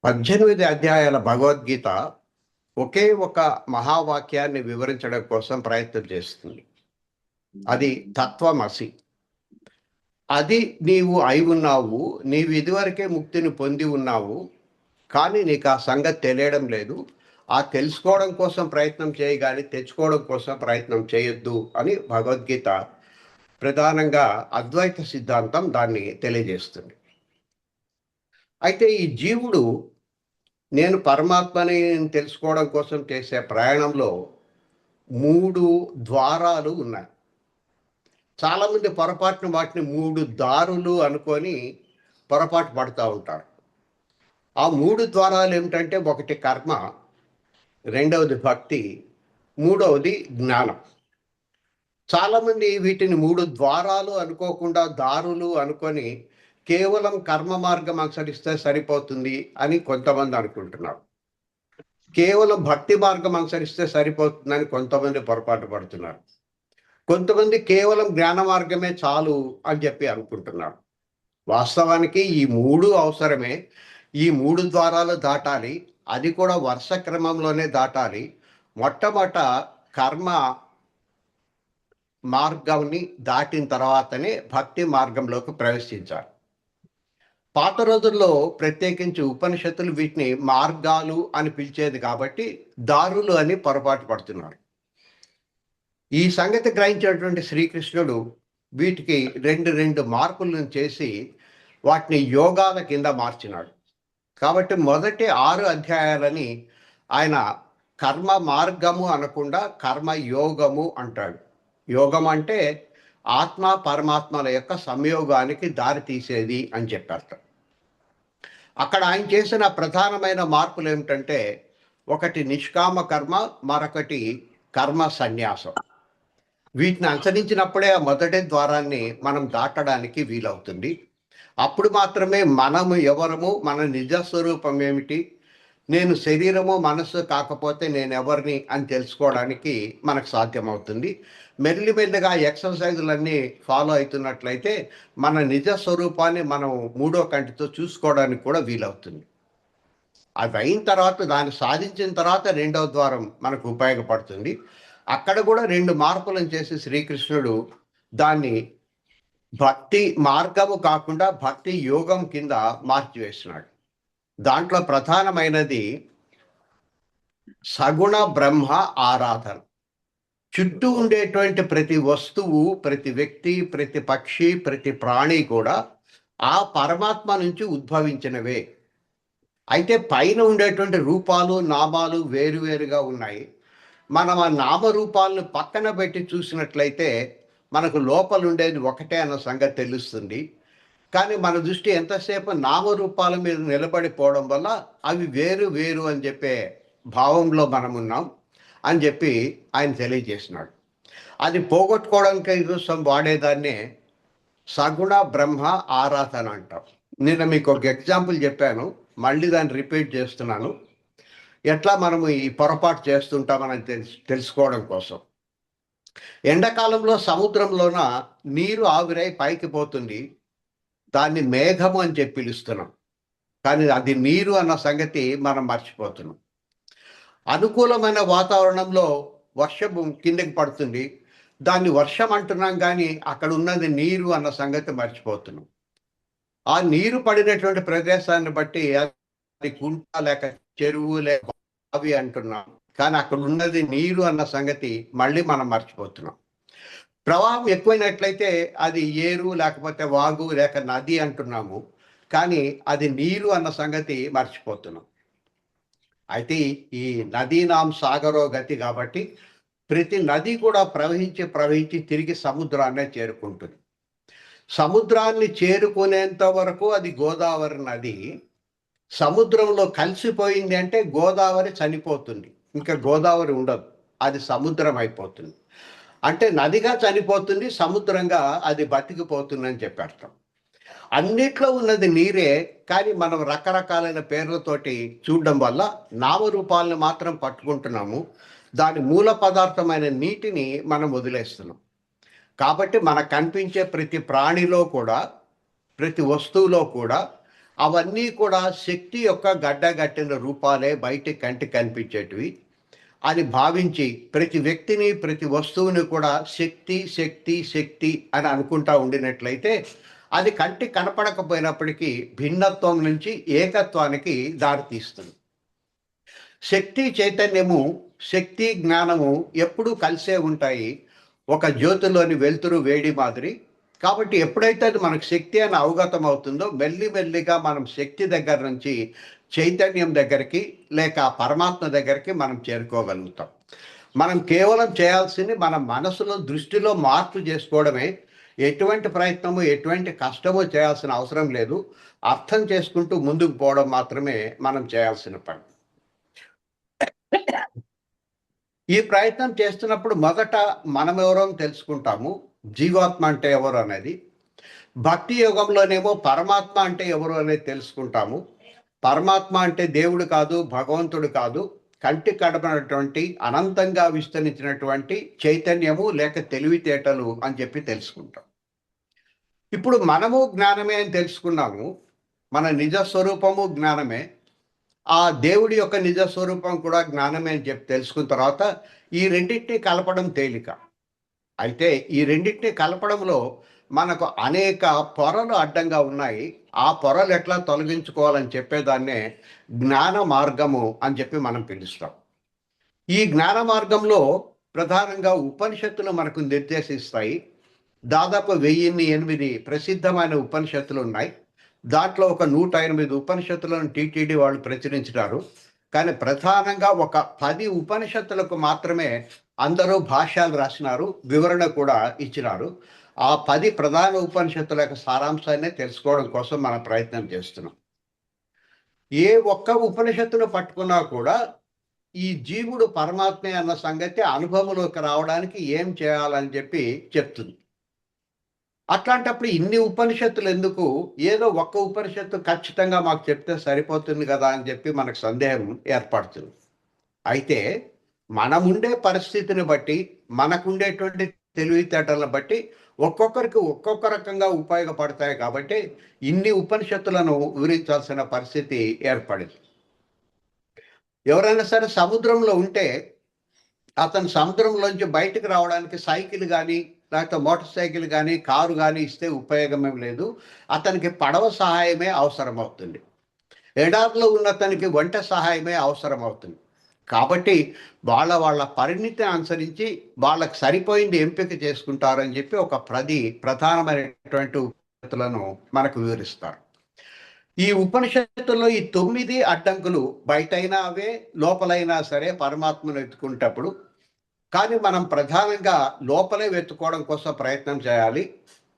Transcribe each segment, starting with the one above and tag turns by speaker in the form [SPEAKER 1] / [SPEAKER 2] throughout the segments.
[SPEAKER 1] 18 అధ్యాయాల భగవద్గీత ఒకే ఒక మహావాక్యాన్ని వివరించడం కోసం ప్రయత్నం చేస్తుంది. అది తత్వమసి. అది నీవు అయి ఉన్నావు, నీవు ఇదివరకే ముక్తిని పొంది ఉన్నావు, కానీ నీకు ఆ సంగతి తెలియడం లేదు. ఆ తెలుసుకోవడం కోసం ప్రయత్నం చేయి, కానీ తెచ్చుకోవడం కోసం ప్రయత్నం చేయొద్దు అని భగవద్గీత ప్రధానంగా అద్వైత సిద్ధాంతం దాన్ని తెలియజేస్తుంది. అయితే ఈ జీవుడు నేను పరమాత్మని తెలుసుకోవడం కోసం చేసే ప్రయాణంలో 3 ద్వారాలు ఉన్నాయి. చాలామంది పొరపాటున వాటిని 3 దారులు అనుకొని పొరపాటు పడుతూ ఉంటారు. ఆ 3 ద్వారాలు ఏమిటంటే, ఒకటి కర్మ, రెండవది భక్తి, మూడవది జ్ఞానం. చాలామంది వీటిని 3 ద్వారాలు అనుకోకుండా దారులు అనుకొని కేవలం కర్మ మార్గం అనుసరిస్తే సరిపోతుంది అని కొంతమంది అనుకుంటున్నారు. కేవలం భక్తి మార్గం అనుసరిస్తే సరిపోతుందని కొంతమంది పొరపాటు పడుతున్నారు. కొంతమంది కేవలం జ్ఞాన మార్గమే చాలు అని చెప్పి అనుకుంటున్నారు. వాస్తవానికి ఈ 3 అవసరమే. ఈ 3 ద్వారాలు దాటాలి. అది కూడా వరుస క్రమంలోనే దాటాలి. మొట్టమొదట కర్మ మార్గాన్ని దాటిన తర్వాతనే భక్తి మార్గంలోకి ప్రవేశించాలి. పాత రోజుల్లో ప్రత్యేకించి ఉపనిషత్తులు వీటిని మార్గాలు అని పిలిచేది కాబట్టి దారులు అని పొరపాటు పడుతున్నారు. ఈ సంగతి గ్రహించినటువంటి శ్రీకృష్ణుడు వీటికి రెండు మార్పులను చేసి వాటిని యోగాల కింద మార్చినాడు. కాబట్టి మొదటి 6 అధ్యాయాలని ఆయన కర్మ మార్గము అనకుండా కర్మ యోగము అంటాడు. యోగం అంటే ఆత్మ పరమాత్మల యొక్క సంయోగానికి దారి తీసేది అని చెప్పారు. అక్కడ ఆయన చేసిన ప్రధానమైన మార్పులు ఏమిటంటే, ఒకటి నిష్కామ కర్మ, మరొకటి కర్మ సన్యాసం. వీటిని అనుసరించినప్పుడే ఆ మొదటి ద్వారాన్ని మనం దాటడానికి వీలవుతుంది. అప్పుడు మాత్రమే మనము ఎవరము, మన నిజస్వరూపం ఏమిటి, నేను శరీరము మనస్సు కాకపోతే నేను ఎవరిని అని తెలుసుకోవడానికి మనకు సాధ్యమవుతుంది. మెల్లిమెల్లిగా ఎక్సర్సైజులన్నీ ఫాలో అవుతున్నట్లయితే మన నిజ స్వరూపాన్ని మనం 3వ కంటితో చూసుకోవడానికి కూడా వీలవుతుంది. అది అయిన తర్వాత, దాన్ని సాధించిన తర్వాత 2వ ద్వారం మనకు ఉపయోగపడుతుంది. అక్కడ కూడా 2 మార్పులను చేసి శ్రీకృష్ణుడు దాన్ని భక్తి మార్గము కాకుండా భక్తి యోగం కింద మార్చివేసినాడు. దాంట్లో ప్రధానమైనది సగుణ బ్రహ్మ ఆరాధన. చుట్టూ ఉండేటువంటి ప్రతి వస్తువు, ప్రతి వ్యక్తి, ప్రతి పక్షి, ప్రతి ప్రాణి కూడా ఆ పరమాత్మ నుంచి ఉద్భవించినవే. అయితే పైన ఉండేటువంటి రూపాలు, నామాలు వేరువేరుగా ఉన్నాయి. మనం ఆ నామరూపాలను పక్కన పెట్టి చూసినట్లయితే మనకు లోపల ఉండేది ఒకటే అన్న సంగతి తెలుస్తుంది. కానీ మన దృష్టి ఎంతసేపు నామరూపాల మీద నిలబడిపోవడం వల్ల అవి వేరు వేరు అని చెప్పే భావంలో మనం ఉన్నాం అని చెప్పి ఆయన తెలియజేసినాడు. అది పోగొట్టుకోవడానికి కోసం వాడేదాన్నే సగుణ బ్రహ్మ ఆరాధన అంటాం. నిన్న మీకు ఒక ఎగ్జాంపుల్ చెప్పాను, మళ్ళీ దాన్ని రిపీట్ చేస్తున్నాను. ఎట్లా మనము ఈ పొరపాటు చేస్తుంటామని తెలుసుకోవడం కోసం. ఎండాకాలంలో సముద్రంలోన నీరు ఆవిరై పైకి పోతుంది. దాన్ని మేఘము అని చెప్పి పిలుస్తున్నాం, కానీ అది నీరు అన్న సంగతి మనం మర్చిపోతున్నాం. అనుకూలమైన వాతావరణంలో వర్షము కిందకి పడుతుంది, దాన్ని వర్షం అంటున్నాం, కానీ అక్కడ ఉన్నది నీరు అన్న సంగతి మర్చిపోతున్నాం. ఆ నీరు పడినటువంటి ప్రదేశాన్ని బట్టి అది కుంట లేక చెరువు లేక బావి అంటున్నాం, కానీ అక్కడ ఉన్నది నీరు అన్న సంగతి మళ్ళీ మనం మర్చిపోతున్నాం. ప్రవాహం ఎక్కువైనట్లయితే అది ఏరు లేకపోతే వాగు లేక నది అంటున్నాము, కానీ అది నీరు అన్న సంగతి మర్చిపోతున్నాం. అయితే ఈ నదీనాం సాగరో గతి కాబట్టి ప్రతి నది కూడా ప్రవహించి తిరిగి సముద్రాన్నే చేరుకుంటుంది. సముద్రాన్ని చేరుకునేంత వరకు అది గోదావరి నది. సముద్రంలో కలిసిపోయింది అంటే గోదావరి చనిపోతుంది, ఇంకా గోదావరి ఉండదు, అది సముద్రం అయిపోతుంది. అంటే నదిగా చనిపోతుంది, సముద్రంగా అది బతికిపోతుందని చెప్పి అర్థం. అన్నిట్లో ఉన్నది నీరే, కానీ మనం రకరకాలైన పేర్లతోటి చూడడం వల్ల నామరూపాలను మాత్రం పట్టుకుంటున్నాము, దాని మూల పదార్థమైన నీటిని మనం వదిలేస్తున్నాం. కాబట్టి మనకు కనిపించే ప్రతి ప్రాణిలో కూడా, ప్రతి వస్తువులో కూడా అవన్నీ కూడా శక్తి యొక్క గడ్డగట్టిన రూపాలే బయట కంటికి కనిపించేటివి అని భావించి ప్రతి వ్యక్తిని ప్రతి వస్తువుని కూడా శక్తి శక్తి శక్తి అని అనుకుంటా ఉండినట్లయితే అది కంటి కనపడకపోయినప్పటికీ భిన్నత్వం నుంచి ఏకత్వానికి దారితీస్తుంది. శక్తి చైతన్యము, శక్తి జ్ఞానము ఎప్పుడూ కలిసే ఉంటాయి, ఒక జ్యోతిలోని వెలుతురు వేడి మాదిరి. కాబట్టి ఎప్పుడైతే అది మనకు శక్తి అని అవగతం అవుతుందో మెల్లిమెల్లిగా మనం శక్తి దగ్గర నుంచి చైతన్యం దగ్గరికి లేక పరమాత్మ దగ్గరికి మనం చేరుకోగలుగుతాం. మనం కేవలం చేయాల్సింది మన మనసులో దృష్టిలో మార్పు చేసుకోవడమే. ఎటువంటి ప్రయత్నము ఎటువంటి కష్టము చేయాల్సిన అవసరం లేదు. అర్థం చేసుకుంటూ ముందుకు పోవడం మాత్రమే మనం చేయాల్సిన పని. ఈ ప్రయత్నం చేస్తున్నప్పుడు మొదట మనం ఎవరో తెలుసుకుంటాము, జీవాత్మ అంటే ఎవరు అనేది. భక్తి యోగంలోనేమో పరమాత్మ అంటే ఎవరు అనేది తెలుసుకుంటాము. పరమాత్మ అంటే దేవుడు కాదు, భగవంతుడు కాదు, కంటి కడపనటువంటి అనంతంగా విస్తరించినటువంటి చైతన్యము లేక తెలివితేటలు అని చెప్పి తెలుసుకుంటాం. ఇప్పుడు మనము జ్ఞానమే అని తెలుసుకున్నాము, మన నిజ స్వరూపము జ్ఞానమే, ఆ దేవుడి యొక్క నిజ స్వరూపం కూడా జ్ఞానమే అని చెప్పి తెలుసుకున్న తర్వాత ఈ రెండింటిని కలపడం తేలిక. అయితే ఈ రెండింటిని కలపడంలో మనకు అనేక పొరలు అడ్డంగా ఉన్నాయి. ఆ పొరలు ఎట్లా తొలగించుకోవాలని చెప్పేదాన్నే జ్ఞాన మార్గము అని చెప్పి మనం పిలుస్తాం. ఈ జ్ఞాన మార్గంలో ప్రధానంగా ఉపనిషత్తులు మనకు నిర్దేశిస్తాయి. దాదాపు 1008 ప్రసిద్ధమైన ఉపనిషత్తులు ఉన్నాయి. దాంట్లో ఒక 108 ఉపనిషత్తులను టీటీడీ వాళ్ళు ప్రచురించినారు. కానీ ప్రధానంగా ఒక 10 ఉపనిషత్తులకు మాత్రమే అందరూ భాష్యాలు రాసినారు, వివరణ కూడా ఇచ్చినారు. ఆ 10 ప్రధాన ఉపనిషత్తుల యొక్క సారాంశాన్ని తెలుసుకోవడం కోసం మనం ప్రయత్నం చేస్తున్నాం. ఏ ఒక్క ఉపనిషత్తును పట్టుకున్నా కూడా ఈ జీవుడు పరమాత్మే అన్న సంగతి అనుభవంలోకి రావడానికి ఏం చేయాలని చెప్పి చెప్తుంది. అట్లాంటప్పుడు ఇన్ని ఉపనిషత్తులు ఎందుకు, ఏదో ఒక్క ఉపనిషత్తు ఖచ్చితంగా మాకు చెప్తే సరిపోతుంది కదా అని చెప్పి మనకు సందేహం ఏర్పడుతుంది. అయితే మనముండే పరిస్థితిని బట్టి, మనకుండేటువంటి తెలివితేటలను బట్టి ఒక్కొక్కరికి ఒక్కొక్క రకంగా ఉపయోగపడతాయి. కాబట్టి ఇన్ని ఉపనిషత్తులను వివరించాల్సిన పరిస్థితి ఏర్పడింది. ఎవరైనా సరే సముద్రంలో ఉంటే అతను సముద్రంలోంచి బయటకు రావడానికి సైకిల్ కానీ లేకపోతే మోటార్ సైకిల్ కానీ కారు కానీ ఇస్తే ఉపయోగమేం లేదు. అతనికి పడవ సహాయమే అవసరం అవుతుంది. ఎడారిలో ఉన్న అతనికి వంట సహాయమే అవసరం అవుతుంది. కాబట్టి వాళ్ళ పరిణితిని అనుసరించి వాళ్ళకి సరిపోయింది ఎంపిక చేసుకుంటారని చెప్పి ఒక ప్రధానమైనటువంటి ఉపనిషత్తులను మనకు వివరిస్తారు. ఈ ఉపనిషత్తుల్లో ఈ 9 అడ్డంకులు బయటైనా అవే, లోపలైనా సరే పరమాత్మను వెతుకుంటప్పుడు. కానీ మనం ప్రధానంగా లోపలే వెతుకోవడం కోసం ప్రయత్నం చేయాలి.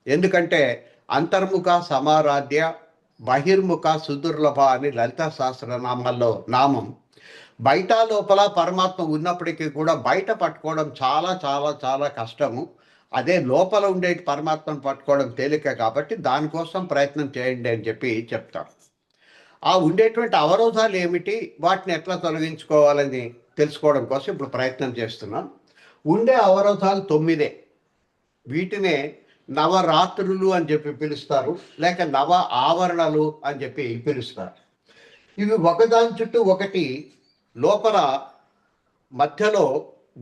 [SPEAKER 1] ఎందుకంటే అంతర్ముఖ సమారాధ్య బహిర్ముఖ సుదుర్లభ అని లలితా సహస్రనామాల్లో నామం. బయట లోపల పరమాత్మ ఉన్నప్పటికీ కూడా బయట పట్టుకోవడం చాలా చాలా చాలా కష్టము. అదే లోపల ఉండే పరమాత్మను పట్టుకోవడం తేలిక. కాబట్టి దానికోసం ప్రయత్నం చేయండి అని చెప్పి చెప్తాం. ఆ ఉండేటువంటి అవరోధాలు ఏమిటి, వాటిని ఎట్లా తొలగించుకోవాలని తెలుసుకోవడం కోసం ఇప్పుడు ప్రయత్నం చేస్తున్నాం. ఉండే అవరోధాలు 9. వీటినే నవరాత్రులు అని చెప్పి పిలుస్తారు, లేక నవ ఆవరణలు అని చెప్పి పిలుస్తారు. ఇవి ఒకదాని చుట్టూ ఒకటి లోపల మధ్యలో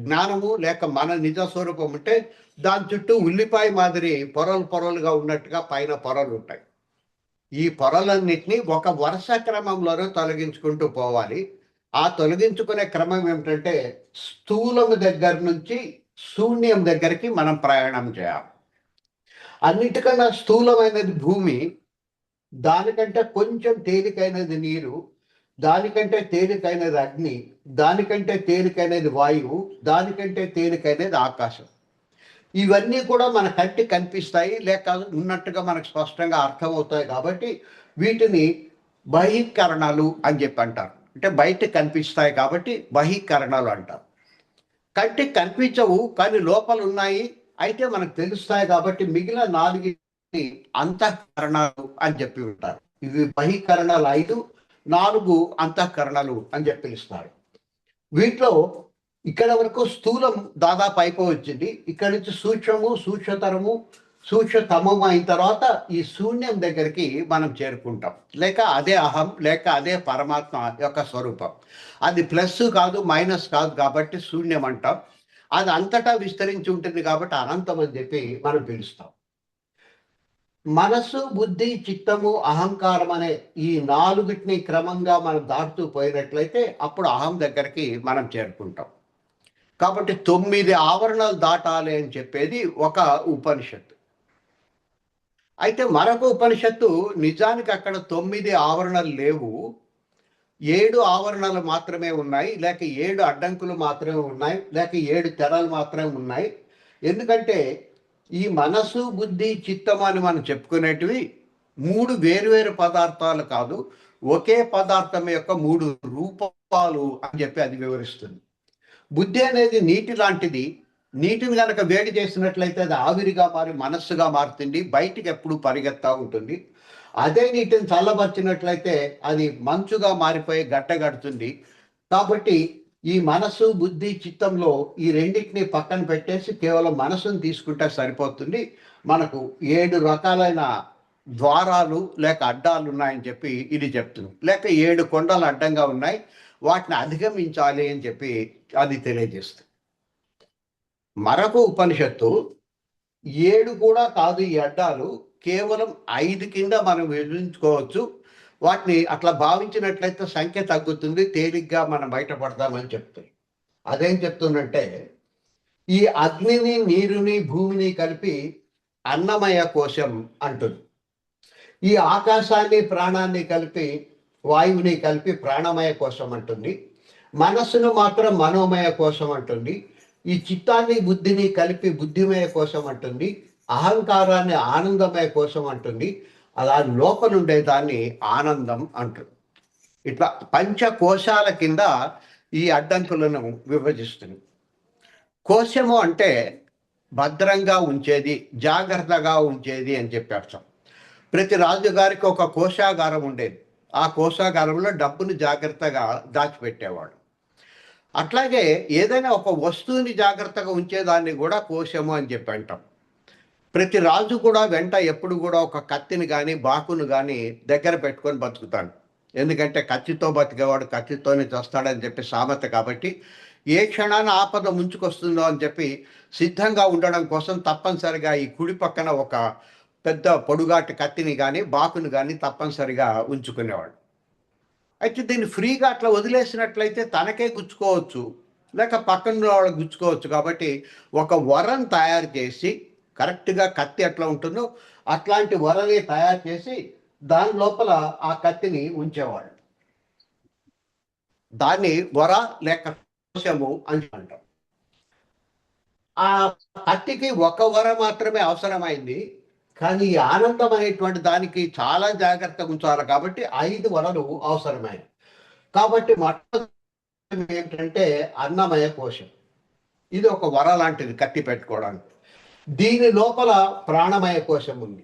[SPEAKER 1] జ్ఞానము లేక మన నిజ స్వరూపం ఉంటే దాని చుట్టూ ఉల్లిపాయ మాదిరి పొరలు పొరలుగా ఉన్నట్టుగా పైన పొరలు ఉంటాయి. ఈ పొరలన్నిటినీ ఒక వరుస క్రమంలోనే తొలగించుకుంటూ పోవాలి. ఆ తొలగించుకునే క్రమం ఏమిటంటే స్థూలము దగ్గర నుంచి శూన్యం దగ్గరికి మనం ప్రయాణం చేయాలి. అన్నిటికన్నా స్థూలమైనది భూమి, దానికంటే కొంచెం తేలికైనది నీరు, దానికంటే తేలికైనది అగ్ని, దానికంటే తేలికైనది వాయువు, దానికంటే తేలికైనది ఆకాశం. ఇవన్నీ కూడా మన కంటికి కనిపిస్తాయి లేక ఉన్నట్టుగా మనకు స్పష్టంగా అర్థమవుతాయి. కాబట్టి వీటిని బహికరణాలు అని చెప్పి అంటారు. అంటే బయట కనిపిస్తాయి కాబట్టి బహికరణాలు అంటారు. కంటికి కనిపించవు కానీ లోపల ఉన్నాయి, అయితే మనకు తెలుస్తాయి. కాబట్టి మిగిలిన 4 అంతఃకరణాలు అని చెప్పి ఉంటారు. ఇవి బహికరణాలు 5, 4 అంతఃకరణాలు అని చెప్పి పిలుస్తారు. వీటిలో ఇక్కడ వరకు స్థూలం దాదాపు అయిపోవచ్చింది. ఇక్కడ నుంచి సూక్ష్మము, సూక్ష్మతరము, సూక్ష్మతమం అయిన తర్వాత ఈ శూన్యం దగ్గరికి మనం చేరుకుంటాం. లేక అదే అహం, లేక అదే పరమాత్మ యొక్క స్వరూపం. అది ప్లస్ కాదు, మైనస్ కాదు కాబట్టి శూన్యం అంటాం. అది అంతటా విస్తరించి ఉంటుంది కాబట్టి అనంతం అని చెప్పి మనం పిలుస్తాం. మనస్సు, బుద్ధి, చిత్తము, అహంకారం అనే ఈ నాలుగిటిని క్రమంగా మనం దాటుతూ పోయినట్లయితే అప్పుడు అహం దగ్గరికి మనం చేరుకుంటాం. కాబట్టి 9 ఆవరణలు దాటాలి అని చెప్పేది ఒక ఉపనిషత్తు. అయితే మరొక ఉపనిషత్తు నిజానికి అక్కడ 9 ఆవరణలు లేవు. 7 ఆవరణలు మాత్రమే ఉన్నాయి. లేక 7 అడ్డంకులు మాత్రమే ఉన్నాయి. లేక 7 తెరలు మాత్రమే ఉన్నాయి. ఎందుకంటే ఈ మనసు, బుద్ధి, చిత్తం అని మనం చెప్పుకునేటివి 3 వేరు పదార్థాలు కాదు. ఒకే పదార్థం యొక్క 3 రూపాలు అని చెప్పి అది వివరిస్తుంది. బుద్ధి అనేది నీటి లాంటిది. నీటిని గనక వేడి చేసినట్లయితే అది ఆవిరిగా మారి మనస్సుగా మారుతుంది. బయటికి ఎప్పుడు పరిగెత్తా ఉంటుంది. అదే నీటిని చల్లబరిచినట్లయితే అది మంచుగా మారిపోయి గడ్డగడుతుంది. కాబట్టి ఈ మనస్సు, బుద్ధి, చిత్తంలో ఈ రెండింటిని పక్కన పెట్టేసి కేవలం మనసును తీసుకుంటే సరిపోతుంది. మనకు 7 రకాలైన ద్వారాలు లేక అడ్డాలు ఉన్నాయని చెప్పి ఇది చెప్తుంది. లేక 7 కొండలు అడ్డంగా ఉన్నాయి. వాటిని అధిగమించాలి అని చెప్పి అది తెలియజేస్తుంది. మరొక ఉపనిషత్తు 7 కూడా కాదు ఈ అడ్డాలు, కేవలం 5 కింద మనం విభజించుకోవచ్చు. వాటిని అట్లా భావించినట్లయితే సంఖ్య తగ్గుతుంది, తేలిగ్గా మనం బయటపడతామని చెప్తుంది. అదేం చెప్తుందంటే ఈ అగ్నిని, నీరుని, భూమిని కలిపి అన్నమయ కోశం అంటుంది. ఈ ఆకాశాన్ని, ప్రాణాన్ని కలిపి వాయువుని కలిపి ప్రాణమయ కోశం అంటుంది. మనస్సును మాత్రం మనోమయ కోశం అంటుంది. ఈ చిత్తాన్ని, బుద్ధిని కలిపి బుద్ధిమయ కోశం అంటుంది. అహంకారాన్ని ఆనందమయ కోశం అంటుంది. అలా లోపల ఉండే దాన్ని ఆనందం అంటుంది. ఇట్లా పంచకోశాల కింద ఈ అడ్డంకులను విభజిస్తుంది. కోశము అంటే భద్రంగా ఉంచేది, జాగ్రత్తగా ఉంచేది అని చెప్పి అర్థం. ప్రతి రాజుగారికి ఒక కోశాగారం ఉండేది. ఆ కోశాగారంలో డబ్బును జాగ్రత్తగా దాచిపెట్టేవాడు. అట్లాగే ఏదైనా ఒక వస్తువుని జాగ్రత్తగా ఉంచేదాన్ని కూడా కోశము అని చెప్పి అంటాం. ప్రతి రాజు కూడా వెంట ఎప్పుడు కూడా ఒక కత్తిని కానీ, బాకును కానీ దగ్గర పెట్టుకొని బతుకుతాడు. ఎందుకంటే కత్తితో బతికేవాడు కత్తితోనే చస్తాడని చెప్పి సామెత. కాబట్టి ఏ క్షణాన ఆపద ముంచుకొస్తుందో అని చెప్పి సిద్ధంగా ఉండడం కోసం తప్పనిసరిగా ఈ కుడి పక్కన ఒక పెద్ద పొడుగాటి కత్తిని కానీ, బాకును కానీ తప్పనిసరిగా ఉంచుకునేవాడు. అయితే దీన్ని ఫ్రీగా అట్లా వదిలేసినట్లయితే తనకే గుచ్చుకోవచ్చు, లేక పక్కన వాళ్ళకి గుచ్చుకోవచ్చు. కాబట్టి ఒక వరం తయారు చేసి, కరెక్ట్గా కత్తి ఎట్లా ఉంటుందో అట్లాంటి వరని తయారు చేసి దాని లోపల ఆ కత్తిని ఉంచేవాడు. దాన్ని వర లేక కోశము అని అంటాం. ఆ కత్తికి ఒక వర మాత్రమే అవసరమైంది. కానీ ఈ ఆనందం అనేటువంటి దానికి చాలా జాగ్రత్తగా ఉంచాలి కాబట్టి 5 వరలు అవసరమైనవి. కాబట్టి మొట్టమొదటి ఏంటంటే అన్నమయ కోశం. ఇది ఒక వర లాంటిది కత్తి పెట్టుకోవడానికి. దీని లోపల ప్రాణమయ కోశం ఉంది.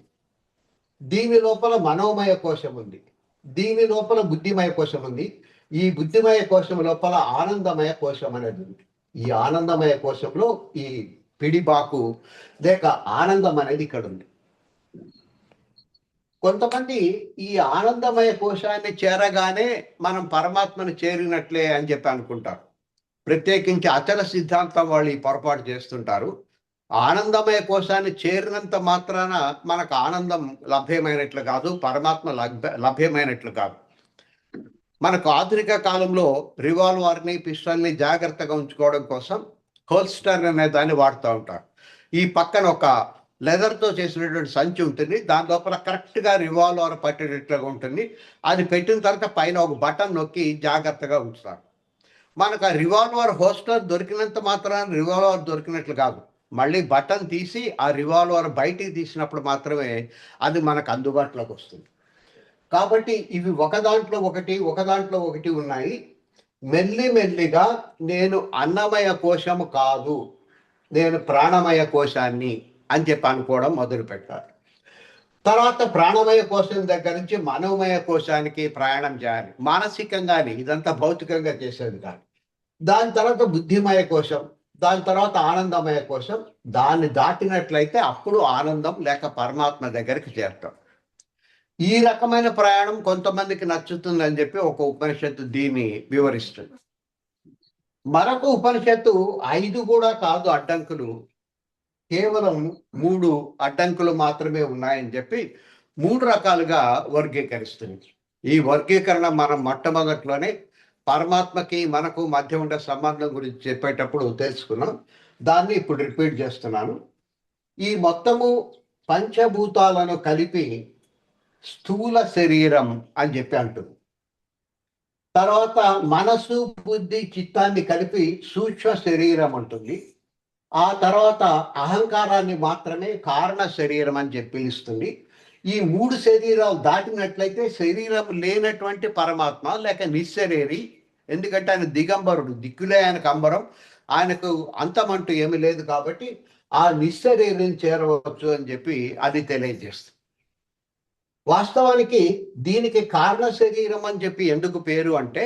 [SPEAKER 1] దీని లోపల మనోమయ కోశం ఉంది. దీని లోపల బుద్ధిమయ కోశం ఉంది. ఈ బుద్ధిమయ కోశం లోపల ఆనందమయ కోశం అనేది ఉంది. ఈ ఆనందమయ కోశంలో ఈ పిడిబాకు లేక ఆనందం అనేది ఇక్కడ ఉంది. కొంతమంది ఈ ఆనందమయ కోశాన్ని చేరగానే మనం పరమాత్మను చేరినట్లే అని చెప్పి అనుకుంటారు. ప్రత్యేకించి అచల సిద్ధాంతం వాళ్ళు ఈ పొరపాటు చేస్తుంటారు. ఆనందమయ కోశాన్ని చేరినంత మాత్రాన మనకు ఆనందం లభ్యమైనట్లు కాదు, పరమాత్మ లభ్యమైనట్లు కాదు. మనకు ఆధునిక కాలంలో రివాల్వర్ని, పిస్టల్ని జాగ్రత్తగా ఉంచుకోవడం కోసం హోల్స్టర్ అనే దాన్ని వాడుతూ ఉంటారు. ఈ పక్కన ఒక లెదర్తో చేసినటువంటి సంచి ఉంటుంది. దాని లోపల కరెక్ట్గా రివాల్వర్ పట్టేటట్లుగా ఉంటుంది. అది పెట్టిన తర్వాత పైన ఒక బటన్ నొక్కి జాగ్రత్తగా ఉంచుతారు. మనకు ఆ రివాల్వర్ హోల్స్టర్ దొరికినంత మాత్రాన రివాల్వర్ దొరికినట్లు కాదు. మళ్ళీ బటన్ తీసి ఆ రివాల్వర్ బయటికి తీసినప్పుడు మాత్రమే అది మనకు అందుబాటులోకి వస్తుంది. కాబట్టి ఇవి ఒకదాంట్లో ఒకటి ఉన్నాయి. మెల్లిమెల్లిగా నేను అన్నమయ కోశము కాదు, నేను ప్రాణమయ కోశాన్ని అని చెప్పి అనుకోవడం మొదలు పెట్టాలి. తర్వాత ప్రాణమయ కోశం దగ్గర నుంచి మనోమయ కోశానికి ప్రయాణం చేయాలి. మానసికంగానే, ఇదంతా భౌతికంగా చేసేది కాదు. దాని తర్వాత బుద్ధిమయ కోశం, దాని తర్వాత ఆనందమయ కోసం, దాన్ని దాటినట్లయితే అప్పుడు ఆనందం లేక పరమాత్మ దగ్గరికి చేరుతాం. ఈ రకమైన ప్రయాణం కొంతమందికి నచ్చుతుందని చెప్పి ఒక ఉపనిషత్తు దీన్ని వివరిస్తుంది. మరొక ఉపనిషత్తు 5 కూడా కాదు అడ్డంకులు, కేవలం 3 అడ్డంకులు మాత్రమే ఉన్నాయని చెప్పి 3 రకాలుగా వర్గీకరిస్తుంది. ఈ వర్గీకరణ మనం మొట్టమొదట్లోనే పరమాత్మకి మనకు మధ్య ఉండే సంబంధం గురించి చెప్పేటప్పుడు తెలుసుకున్నాం. దాన్ని ఇప్పుడు రిపీట్ చేస్తున్నాను. ఈ మొత్తము పంచభూతాలను కలిపి స్థూల శరీరం అని చెప్పి అంటుంది. తర్వాత మనసు, బుద్ధి, చిత్తాన్ని కలిపి సూక్ష్మ శరీరం ఉంటుంది. ఆ తర్వాత అహంకారాన్ని మాత్రమే కారణ శరీరం అని చెప్పి పిలుస్తుంది. ఈ 3 శరీరాలు దాటినట్లయితే శరీరం లేనటువంటి పరమాత్మ లేక నిశ్శరీరి. ఎందుకంటే ఆయన దిగంబరుడు, దిక్కులే ఆయనకు అంబరం, ఆయనకు అంతమంటూ ఏమీ లేదు కాబట్టి ఆ నిశ్శరీరం చేరవచ్చు అని చెప్పి అది తెలియజేస్తుంది. వాస్తవానికి దీనికి కారణ శరీరం అని చెప్పి ఎందుకు పేరు అంటే,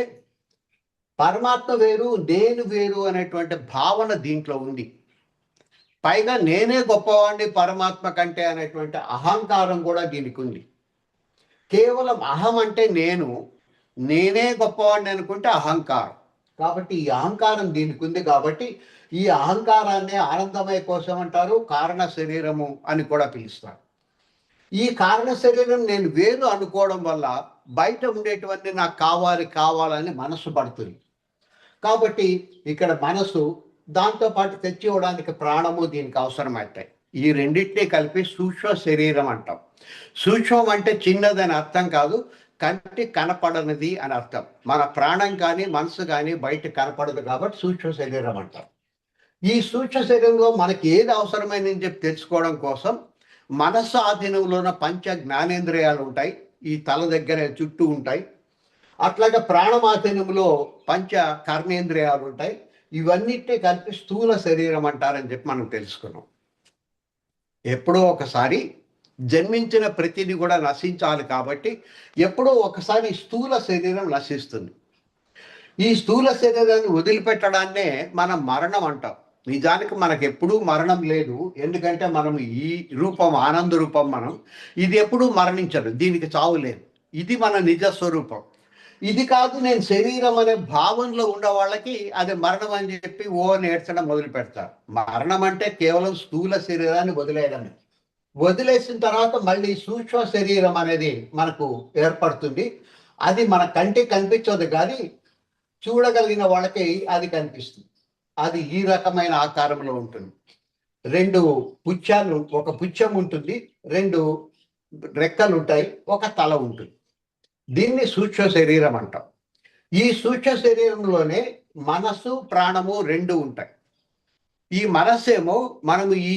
[SPEAKER 1] పరమాత్మ వేరు, నేను వేరు అనేటువంటి భావన దీంట్లో ఉంది. పైగా నేనే గొప్పవాడిని పరమాత్మ కంటే అనేటువంటి అహంకారం కూడా దీనికి ఉంది. కేవలం అహం అంటే నేను, నేనే గొప్పవాడిని అనుకుంటే అహంకారం. కాబట్టి ఈ అహంకారం దీనికి ఉంది. కాబట్టి ఈ అహంకారాన్ని ఆనందమయ కోసం అంటారు, కారణ శరీరము అని కూడా పిలుస్తారు. ఈ కారణ శరీరం నేను వేరు అనుకోవడం వల్ల బయట ఉండేటువంటి నాకు కావాలి కావాలని మనసు పడుతుంది. కాబట్టి ఇక్కడ మనసు, దాంతోపాటు తెచ్చి ఇవ్వడానికి ప్రాణము దీనికి అవసరమవుతాయి. ఈ రెండింటినీ కలిపి సూక్ష్మ శరీరం అంటాం. సూక్ష్మం అంటే చిన్నదని అర్థం కాదు, కంటి కనపడనిది అని అర్థం. మన ప్రాణం కానీ మనసు కానీ బయట కనపడదు కాబట్టి సూక్ష్మ శరీరం అంటాం. ఈ సూక్ష్మ శరీరంలో మనకి ఏది అవసరమైందని చెప్పి తెలుసుకోవడం కోసం మనస్సు ఆధీనంలోన పంచ జ్ఞానేంద్రియాలు ఉంటాయి, ఈ తల దగ్గర చుట్టూ ఉంటాయి. అట్లాగే ప్రాణమాధీనంలో పంచ కర్మేంద్రియాలు ఉంటాయి. ఇవన్నిటినీ కలిపి స్థూల శరీరం అంటారని చెప్పి మనం తెలుసుకున్నాం. ఎప్పుడో ఒకసారి జన్మించిన ప్రతిదీ కూడా నశించాలి కాబట్టి ఎప్పుడో ఒకసారి స్థూల శరీరం నశిస్తుంది. ఈ స్థూల శరీరాన్ని వదిలిపెట్టడాన్నే మనం మరణం అంటాం. నిజానికి మనకు ఎప్పుడూ మరణం లేదు, ఎందుకంటే మనం ఈ రూపం ఆనంద రూపం, మనం ఇది ఎప్పుడూ మరణించదు, దీనికి చావు లేదు. ఇది మన నిజ స్వరూపం. ఇది కాదు నేను శరీరం అనే భావనలో ఉన్న వాళ్ళకి అది మరణం అని చెప్పి నేర్చడం మొదలు పెడతారు. మరణం అంటే కేవలం స్థూల శరీరాన్ని వదిలేయడమే. వదిలేసిన తర్వాత మళ్ళీ సూక్ష్మ శరీరం అనేది మనకు ఏర్పడుతుంది. అది మన కంటికి కనిపించదు కానీ చూడగలిగిన వాళ్ళకి అది కనిపిస్తుంది. అది ఈ రకమైన ఆకారంలో ఉంటుంది. 2 పుచ్చాలు, ఒక పుచ్చం ఉంటుంది, 2 రెక్కలు ఉంటాయి, ఒక తల ఉంటుంది. దీన్ని సూక్ష్మ శరీరం అంటాం. ఈ సూక్ష్మ శరీరంలోనే మనస్సు, ప్రాణము 2 ఉంటాయి. ఈ మనస్సేమో మనము ఈ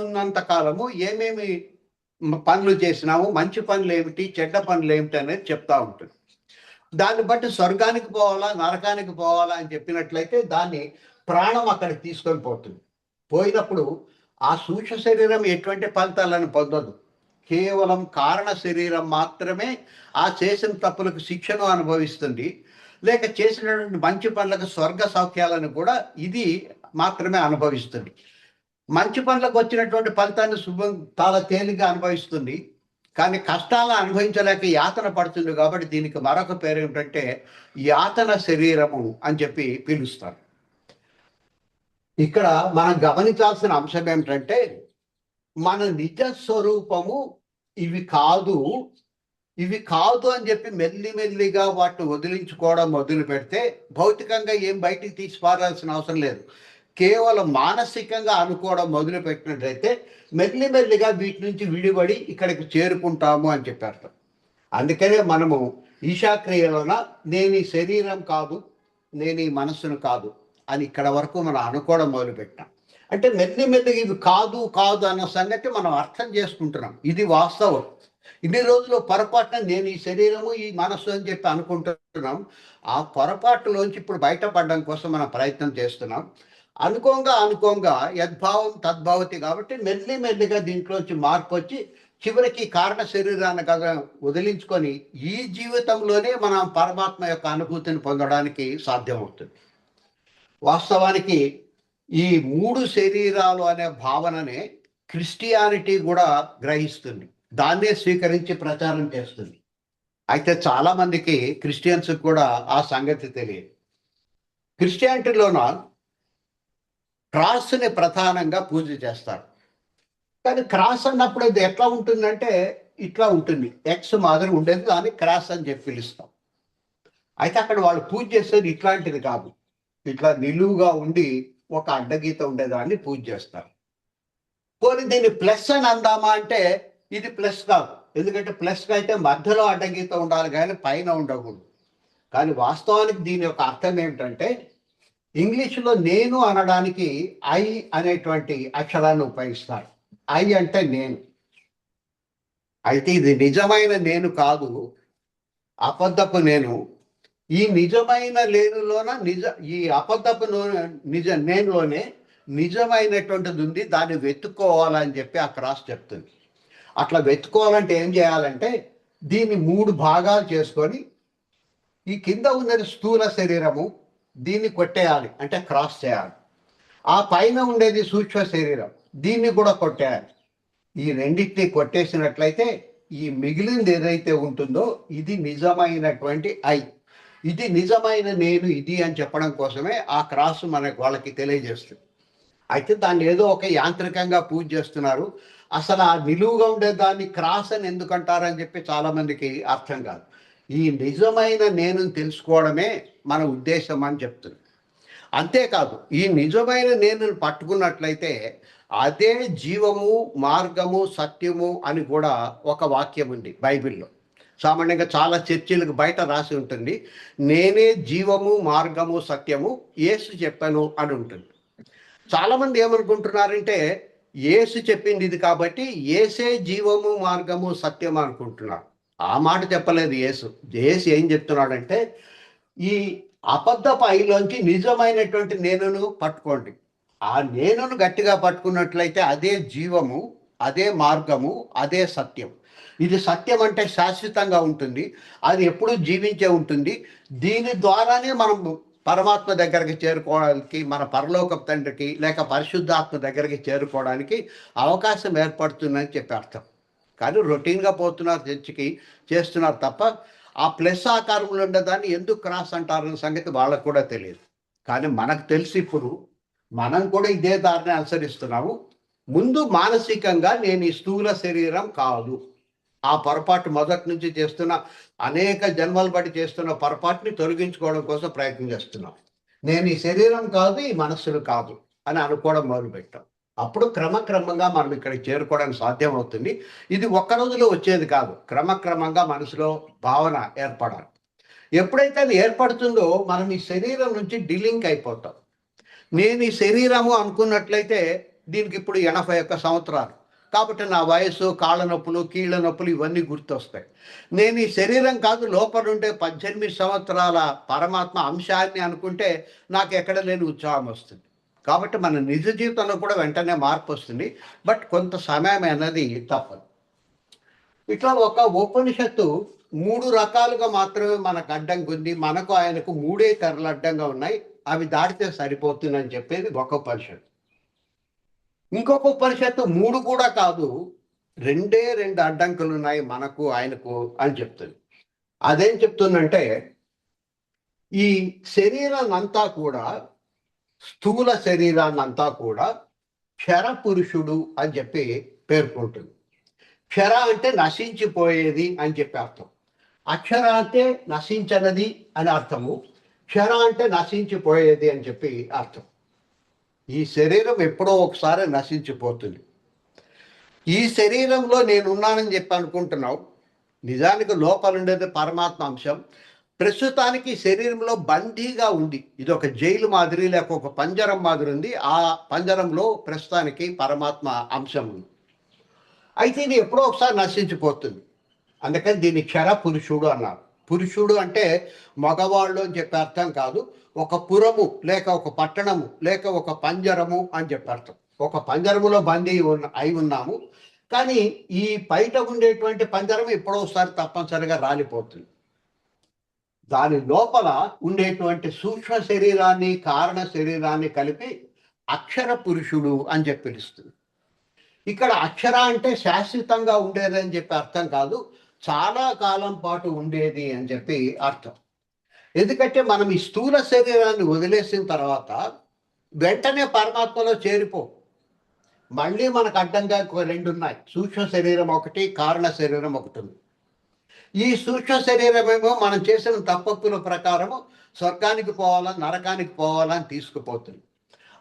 [SPEAKER 1] ఉన్నంత కాలము ఏమేమి పనులు చేసినాము, మంచి పనులు ఏమిటి, చెడ్డ పనులు ఏమిటి అనేది చెప్తా ఉంటుంది. దాన్ని బట్టి స్వర్గానికి పోవాలా, నరకానికి పోవాలా అని చెప్పినట్లయితే దాన్ని ప్రాణం అక్కడికి తీసుకొని పోతుంది. పోయినప్పుడు ఆ సూక్ష్మ శరీరం ఎటువంటి ఫలితాలను పొందదు. కేవలం కారణ శరీరం మాత్రమే ఆ చేసిన తప్పులకు శిక్షను అనుభవిస్తుంది, లేక చేసినటువంటి మంచి పనులకు స్వర్గ సౌఖ్యాలను కూడా ఇది మాత్రమే అనుభవిస్తుంది. మంచి పనులకు వచ్చినటువంటి ఫలితాన్ని చాలా తేలిగ్గా అనుభవిస్తుంది, కానీ కష్టాలను అనుభవించలేక యాతన పడుతుంది. కాబట్టి దీనికి మరొక పేరు ఏమిటంటే యాతన శరీరము అని చెప్పి పిలుస్తారు. ఇక్కడ మనం గమనించాల్సిన అంశం ఏమిటంటే మన నిజ స్వరూపము ఇవి కాదు, ఇవి కాదు అని చెప్పి మెల్లిమెల్లిగా వాటిని వదిలించుకోవడం మొదలు పెడితే భౌతికంగా ఏం బయటికి తీసి పారాల్సిన అవసరం లేదు. కేవలం మానసికంగా అనుకోవడం మొదలు పెట్టినట్లయితే మెల్లిమెల్లిగా వీటి నుంచి విడిపడి ఇక్కడికి చేరుకుంటాము అని చెప్పారు. అందుకనే మనము ఈశాక్రియలోన నేను ఈ శరీరం కాదు, నేను ఈ మనస్సును కాదు అని ఇక్కడ వరకు మనం అనుకోవడం మొదలుపెట్టాం. అంటే మెల్లిమెల్లిగా ఇవి కాదు కాదు అన్న సంగతి మనం అర్థం చేసుకుంటున్నాం. ఇది వాస్తవం. ఇన్ని రోజులు పొరపాటున నేను ఈ శరీరము ఈ మనస్సు అని చెప్పి అనుకుంటున్నాం. ఆ పొరపాటులోంచి ఇప్పుడు బయటపడడం కోసం మనం ప్రయత్నం చేస్తున్నాం. అనుకోంగా యద్భావం తద్భావతి. కాబట్టి మెల్లిమెల్లిగా దీంట్లోంచి మార్పు వచ్చి చివరికి కారణ శరీరాన్ని కదా వదిలించుకొని ఈ జీవితంలోనే మనం పరమాత్మ యొక్క అనుభూతిని పొందడానికి సాధ్యమవుతుంది. వాస్తవానికి ఈ 3 శరీరాలు అనే భావననే క్రిస్టియానిటీ కూడా గ్రహిస్తుంది. దాన్నే స్వీకరించి ప్రచారం చేస్తుంది. అయితే చాలా మందికి క్రిస్టియన్స్ కూడా ఆ సంగతి తెలియదు. క్రిస్టియానిటీలోన క్రాస్ని ప్రధానంగా పూజ చేస్తారు. కానీ క్రాస్ అన్నప్పుడు అది ఎట్లా ఉంటుందంటే ఇట్లా ఉంటుంది. ఎక్స్ మాదిరి ఉండేది దాన్ని క్రాస్ అని చెప్పి పిలుస్తాం. అయితే అక్కడ వాళ్ళు పూజ చేసేది ఇట్లాంటిది కాదు. ఇట్లా నిలువుగా ఉండి ఒక అడ్డగీత ఉండేదాన్ని పూజ చేస్తారు. పోనీ దీన్ని ప్లస్ అని అందామా అంటే ఇది ప్లస్ కాదు. ఎందుకంటే ప్లస్‌కి అయితే మధ్యలో అడ్డగీత ఉండాలి గానీ పైన ఉండకూడదు. కానీ వాస్తవానికి దీని యొక్క అర్థం ఏమిటంటే ఇంగ్లీష్‌లో నేను అనడానికి ఐ అనేటువంటి అక్షరాన్ని ఉపయోగిస్తారు. ఐ అంటే నేను. అయితే ఇది నిజమైన నేను కాదు. అబద్ధపు నేను. ఈ నిజమైన లేనులోన ఈ అబద్ధపు నిజ నేనులోనే నిజమైనటువంటిది ఉంది. దాన్ని వెతుక్కోవాలని చెప్పి ఆ క్రాస్ చెప్తుంది. అట్లా వెతుక్కోవాలంటే ఏం చేయాలంటే దీన్ని 3 భాగాలు చేసుకొని ఈ కింద ఉన్నది స్థూల శరీరము. దీన్ని కొట్టేయాలి అంటే క్రాస్ చేయాలి. ఆ పైన ఉండేది సూక్ష్మ శరీరం. దీన్ని కూడా కొట్టేయాలి. ఈ రెండింటిని కొట్టేసినట్లయితే ఈ మిగిలింది ఏదైతే ఉంటుందో ఇది నిజమైనటువంటి ఐ. ఇది నిజమైన నేను ఇది అని చెప్పడం కోసమే ఆ క్రాస్ మనకు వాళ్ళకి తెలియజేస్తుంది. అయితే దాన్ని ఏదో ఒక యాంత్రికంగా పూజ చేస్తున్నారు. అసలు ఆ నిలువుగా ఉండే దాన్ని క్రాస్ అని ఎందుకు అంటారని చెప్పి చాలా మందికి అర్థం కాదు. ఈ నిజమైన నేను తెలుసుకోవడమే మన ఉద్దేశం అని చెప్తుంది. అంతేకాదు ఈ నిజమైన నేను పట్టుకున్నట్లయితే అదే జీవము, మార్గము, సత్యము అని కూడా ఒక వాక్యం ఉంది బైబిల్లో. సామాన్యంగా చాలా చర్చిలకు బయట రాసి ఉంటుంది. నేనే జీవము, మార్గము, సత్యము యేసు చెప్పాను అని ఉంటుంది. చాలామంది ఏమనుకుంటున్నారంటే యేసు చెప్పింది ఇది కాబట్టి యేసే జీవము, మార్గము, సత్యం అనుకుంటున్నారు. ఆ మాట చెప్పలేదు యేసు. యేసు ఏం చెప్తున్నాడంటే ఈ అబద్ధపు ఐలోంచి నిజమైనటువంటి నేనును పట్టుకోండి. ఆ నేనును గట్టిగా పట్టుకున్నట్లయితే అదే జీవము, అదే మార్గము, అదే సత్యం. ఇది సత్యం అంటే శాశ్వతంగా ఉంటుంది. అది ఎప్పుడూ జీవించే ఉంటుంది. దీని ద్వారానే మనం పరమాత్మ దగ్గరికి చేరుకోవడానికి, మన పరలోకపు తండ్రికి లేక పరిశుద్ధాత్మ దగ్గరికి చేరుకోవడానికి అవకాశం ఏర్పడుతుందని చెప్పి అర్థం. కానీ రొటీన్‌గా పోతున్నారు చర్చికి, చేస్తున్నారు తప్ప ఆ ప్లస్ ఆకారంలో ఉండేదాన్ని ఎందుకు క్రాస్ అంటారన్న సంగతి వాళ్ళకు కూడా తెలియదు. కానీ మనకు తెలిసి ఇప్పుడు మనం కూడా ఇదే దారిని అనుసరిస్తున్నాము. ముందు మానసికంగా నేను ఈ స్థూల శరీరం కాదు. ఆ పొరపాటు మొదటి నుంచి చేస్తున్న అనేక జన్మలు బట్టి చేస్తున్న పొరపాటుని తొలగించుకోవడం కోసం ప్రయత్నం చేస్తున్నాం. నేను ఈ శరీరం కాదు, ఈ మనస్సును కాదు అని అనుకోవడం మొదలుపెట్టాం. అప్పుడు క్రమక్రమంగా మనం ఇక్కడికి చేరుకోవడానికి సాధ్యం అవుతుంది. ఇది ఒక్క రోజులో వచ్చేది కాదు. క్రమక్రమంగా మనసులో భావన ఏర్పడాలి. ఎప్పుడైతే అది ఏర్పడుతుందో మనం ఈ శరీరం నుంచి డిలింక్ అయిపోతాం. నేను ఈ శరీరము అనుకున్నట్లయితే దీనికి ఇప్పుడు 81 సంవత్సరాలు. కాబట్టి నా వయస్సు, కాళ్ళ నొప్పులు, కీళ్ళ నొప్పులు ఇవన్నీ గుర్తొస్తాయి. నేను ఈ శరీరం కాదు లోపలుండే 18 సంవత్సరాల పరమాత్మ అంశాన్ని అనుకుంటే నాకు ఎక్కడ లేని ఉత్సాహం వస్తుంది. కాబట్టి మన నిజ జీవితంలో కూడా వెంటనే మార్పు వస్తుంది. బట్ కొంత సమయం అనేది తప్పదు. ఇట్లా ఒక ఉపనిషత్తు 3 రకాలుగా మాత్రమే మనకు అడ్డంగా ఉంది. మనకు ఆయనకు 3 తెరలు అడ్డంగా ఉన్నాయి. అవి దాటితే సరిపోతుందని చెప్పేది ఒక ఉపనిషత్తు. ఇంకొక ఉపనిషత్తు 3 కూడా కాదు. 2 అడ్డంకులు ఉన్నాయి మనకు ఆయనకు అని చెప్తుంది. అదేం చెప్తుందంటే ఈ శరీరాన్నంతా కూడా స్థూల శరీరాన్నంతా కూడా క్షర పురుషుడు అని చెప్పి పేర్కొంటుంది. క్షర అంటే నశించిపోయేది అని చెప్పి అర్థం. అక్షర అంటే నశించనది అని అర్థము. క్షర అంటే నశించిపోయేది అని చెప్పి అర్థం. ఈ శరీరం ఎప్పుడో ఒకసారి నశించిపోతుంది. ఈ శరీరంలో నేనున్నానని చెప్పి అనుకుంటున్నావు. నిజానికి లోపల ఉండేది పరమాత్మ అంశం. ప్రస్తుతానికి శరీరంలో బందీగా ఉంది. ఇది ఒక జైలు మాదిరి లేక ఒక పంజరం మాదిరి ఉంది. ఆ పంజరంలో ప్రస్తుతానికి పరమాత్మ అంశం ఉంది. అయితే ఇది ఎప్పుడో ఒకసారి నశించిపోతుంది. అందుకని దీన్ని క్షర పురుషుడు అన్నారు. పురుషుడు అంటే మగవాళ్ళు అని చెప్పే అర్థం కాదు. ఒక పురము లేక ఒక పట్టణము లేక ఒక పంజరము అని చెప్పే అర్థం. ఒక పంజరములో బందీ అయి ఉన్నాము. కానీ ఈ బయట ఉండేటువంటి పంజరం ఎప్పుడో ఒకసారి తప్పనిసరిగా రాలిపోతుంది. దాని లోపల ఉండేటువంటి సూక్ష్మ శరీరాన్ని, కారణ శరీరాన్ని కలిపి అక్షర పురుషుడు అని చెప్పి పిలుస్తుంది. ఇక్కడ అక్షర అంటే శాశ్వతంగా ఉండేది అని చెప్పి అర్థం కాదు, చాలా కాలం పాటు ఉండేది అని చెప్పి అర్థం. ఎందుకంటే మనం ఈ స్థూల శరీరాన్ని వదిలేసిన తర్వాత వెంటనే పరమాత్మలో చేరిపో. మళ్ళీ మనకు అడ్డంగా రెండు ఉన్నాయి. సూక్ష్మ శరీరం ఒకటి, కారణ శరీరం ఒకటి ఉంది. ఈ సూక్ష్మ శరీరమేమో మనం చేసిన తప్పప్పుల ప్రకారము స్వర్గానికి పోవాలా, నరకానికి పోవాలా అని తీసుకుపోతుంది.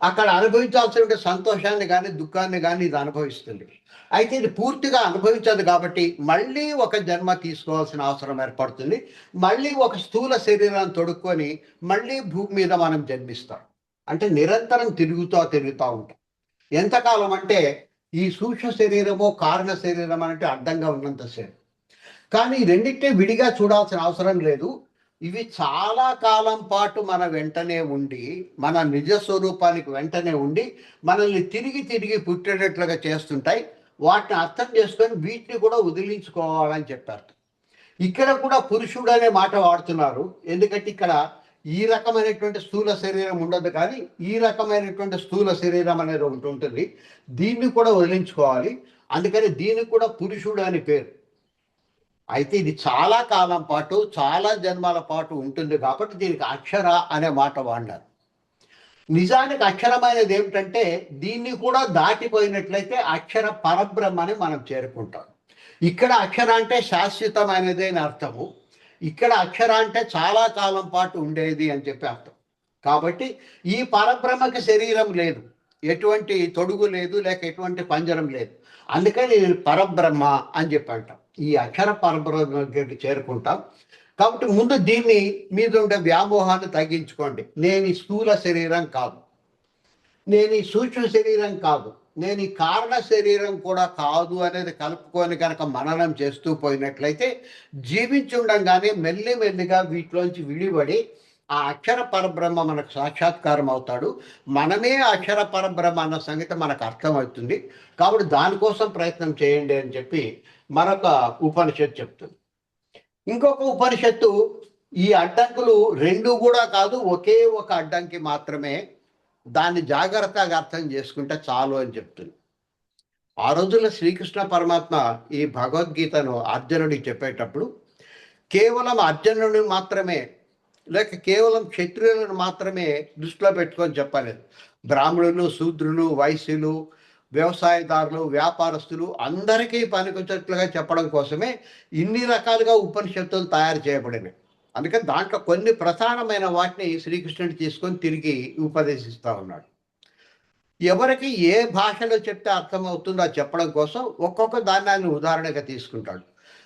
[SPEAKER 1] అక్కడ అనుభవించాల్సిన సంతోషాన్ని కానీ దుఃఖాన్ని కానీ ఇది అనుభవిస్తుంది. అయితే ఇది పూర్తిగా అనుభవించదు కాబట్టి మళ్ళీ ఒక జన్మ తీసుకోవాల్సిన అవసరం ఏర్పడుతుంది. మళ్ళీ ఒక స్థూల శరీరాన్ని తొడుక్కొని మళ్ళీ భూమి మీద మనం జన్మిస్తాం. అంటే నిరంతరం తిరుగుతూ ఉంటాం. ఎంతకాలం అంటే ఈ సూక్ష్మ శరీరము, కారణ శరీరం అంటే అడ్డంగా ఉన్నంతసేపు. కానీ రెండింటినీ విడిగా చూడాల్సిన అవసరం లేదు. ఇవి చాలా కాలం పాటు మన వెంటనే ఉండి, మన నిజ స్వరూపానికి వెంటనే ఉండి మనల్ని తిరిగి తిరిగి పుట్టేటట్లుగా చేస్తుంటాయి. వాటిని అర్థం చేసుకొని వీటిని కూడా వదిలించుకోవాలని చెప్పారు. ఇక్కడ కూడా పురుషుడు అనే మాట వాడుతున్నారు. ఎందుకంటే ఇక్కడ ఈ రకమైనటువంటి స్థూల శరీరం ఉండదు, కానీ ఈ రకమైనటువంటి స్థూల శరీరం అనేది ఒకటి ఉంటుంది. దీన్ని కూడా వదిలించుకోవాలి. అందుకని దీనికి కూడా పురుషుడు అని పేరు. అయితే ఇది చాలా కాలం పాటు, చాలా జన్మాల పాటు ఉంటుంది కాబట్టి దీనికి అక్షర అనే మాట వాడినారు. నిజానికి అక్షరమైనది ఏమిటంటే దీన్ని కూడా దాటిపోయినట్లయితే అక్షర పరబ్రహ్మని మనం చేరుకుంటాం. ఇక్కడ అక్షర అంటే శాశ్వతమైనది అని అర్థము. ఇక్కడ అక్షర అంటే చాలా కాలం పాటు ఉండేది అని చెప్పి అర్థం. కాబట్టి ఈ పరబ్రహ్మకి శరీరం లేదు, ఎటువంటి తొడుగు లేదు, లేక ఎటువంటి పంజరం లేదు. అందుకని పరబ్రహ్మ అని చెప్పి అంటాం. ఈ అక్షర పరబ్రహ్మ దగ్గరికి చేరుకుంటాం. కాబట్టి ముందు దీన్ని మీద ఉండే వ్యామోహాన్ని తగ్గించుకోండి. నేను ఈ స్థూల శరీరం కాదు, నేను ఈ సూక్ష్మ శరీరం కాదు, నేను ఈ కారణ శరీరం కూడా కాదు అనేది కలుపుకొని కనుక మననం చేస్తూ పోయినట్లయితే జీవించి ఉండగానే మెల్లిమెల్లిగా వీటిలోంచి విడిపడి ఆ అక్షర పరబ్రహ్మ మనకు సాక్షాత్కారం అవుతాడు. మనమే అక్షర పరబ్రహ్మ అన్న సంగతి మనకు అర్థమవుతుంది. కాబట్టి దానికోసం ప్రయత్నం చేయండి అని చెప్పి మరొక ఉపనిషత్తు చెప్తుంది. ఇంకొక ఉపనిషత్తు ఈ అడ్డంకులు రెండు కూడా కాదు, ఒకే ఒక అడ్డంకి మాత్రమే, దాన్ని జాగ్రత్తగా అర్థం చేసుకుంటే చాలు అని చెప్తుంది. ఆ రోజుల్లో శ్రీకృష్ణ పరమాత్మ ఈ భగవద్గీతను అర్జునుడికి చెప్పేటప్పుడు కేవలం అర్జునుడిని మాత్రమే, లేక కేవలం క్షత్రియులను మాత్రమే దృష్టిలో పెట్టుకొని చెప్పలేదు. బ్రాహ్మణులు, శూద్రులు, వైశ్యులు, వ్యవసాయదారులు, వ్యాపారస్తులు అందరికీ పనికొచ్చేట్లుగా చెప్పడం కోసమే ఇన్ని రకాలుగా ఉపనిషత్తులు తయారు చేయబడినవి. అందుకని దాంట్లో కొన్ని ప్రధానమైన వాటిని శ్రీకృష్ణుడు తీసుకొని తిరిగి ఉపదేశిస్తూ ఉన్నాడు. ఎవరికి ఏ భాషలో చెప్తే అర్థమవుతుందో చెప్పడం కోసం ఒక్కొక్క దాన్ని ఉదాహరణగా తీసుకుంటాడు.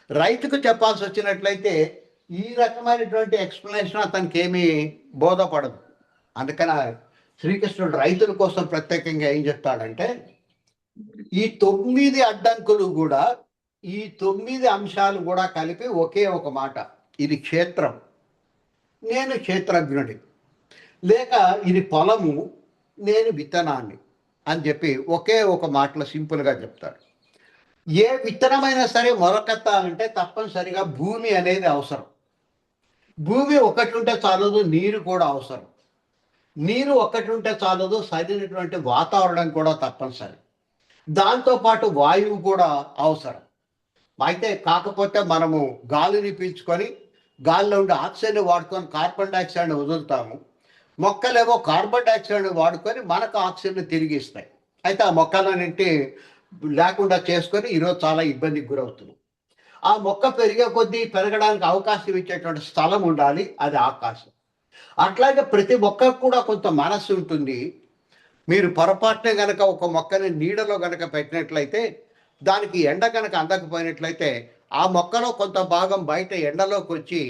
[SPEAKER 1] రైతుకు చెప్పాల్సి వచ్చినట్లయితే ఈ రకమైనటువంటి ఎక్స్ప్లెనేషన్ అతనికి ఏమీ బోధపడదు. అందుకని శ్రీకృష్ణుడు రైతుల కోసం ప్రత్యేకంగా ఏం చెప్తాడంటే, ఈ 9 అడ్డంకులు కూడా, ఈ 9 అంశాలు కూడా కలిపి ఒకే ఒక మాట, ఇది క్షేత్రం, నేను క్షేత్రజ్ఞుడి, లేక ఇది పొలము, నేను విత్తనాన్ని అని చెప్పి ఒకే ఒక మాటలో సింపుల్గా చెప్తాడు. ఏ విత్తనమైనా సరే మొలకెత్తాలంటే తప్పనిసరిగా భూమి అనేది అవసరం. భూమి ఒకటి ఉంటే చాలదు, నీరు కూడా అవసరం. నీరు ఒక్కటి ఉంటే చాలదు, సరైనటువంటి వాతావరణం కూడా తప్పనిసరి. దాంతోపాటు వాయువు కూడా అవసరం. అయితే కాకపోతే మనము గాలిని పీల్చుకొని గాలిలో ఉండే ఆక్సిజన్ వాడుకొని కార్బన్ డైఆక్సైడ్ని వదులుతాము. మొక్కలేమో కార్బన్ డైఆక్సైడ్ని వాడుకొని మనకు ఆక్సిజన్ తిరిగి ఇస్తాయి. అయితే ఆ మొక్కలన్నింటి లేకుండా చేసుకొని ఈరోజు చాలా ఇబ్బందికి గురవుతుంది. ఆ మొక్క పెరిగే కొద్దీ పెరగడానికి అవకాశం ఇచ్చేటువంటి స్థలం ఉండాలి, అది ఆకాశం. అట్లాగే ప్రతి మొక్కకు కూడా కొంత మనస్సు ఉంటుంది. మీరు పొరపాటునే కనుక ఒక మొక్కని నీడలో కనుక పెట్టినట్లయితే, దానికి ఎండ కనుక అందకపోయినట్లయితే ఆ మొక్కలో కొంత భాగం బయట ఎండలోకి వచ్చి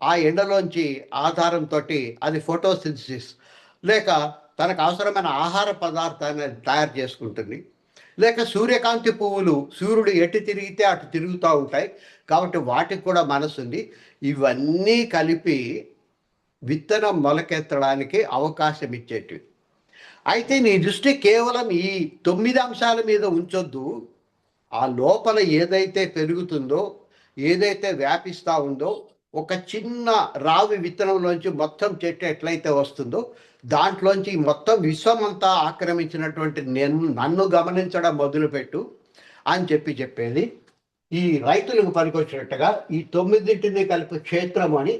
[SPEAKER 1] ఆ ఎండలోంచి ఆధారంతో అది ఫోటోసింథసిస్ లేక తనకు అవసరమైన ఆహార పదార్థాన్ని తయారు చేసుకుంటుంది. లేక సూర్యకాంతి పువ్వులు సూర్యుడు ఎటు తిరిగితే అటు తిరుగుతూ ఉంటాయి, కాబట్టి వాటికి కూడా మనసు ఉంది. ఇవన్నీ కలిపి విత్తనం మొలకెత్తడానికి అవకాశం ఇచ్చేటివి. అయితే నీ దృష్టి కేవలం ఈ 9 అంశాల మీద ఉంచొద్దు. ఆ లోపల ఏదైతే పెరుగుతుందో, ఏదైతే వ్యాపిస్తూ ఉందో, ఒక చిన్న రావి విత్తనంలోంచి మొత్తం చెట్టు ఎట్లయితే వస్తుందో దాంట్లోంచి మొత్తం విశ్వం అంతా ఆక్రమించినటువంటి నన్ను గమనించడం మొదలుపెట్టు అని చెప్పేది ఈ రైతులకు పనికొచ్చినట్టుగా ఈ 9ంటిని కలిపి క్షేత్రం అని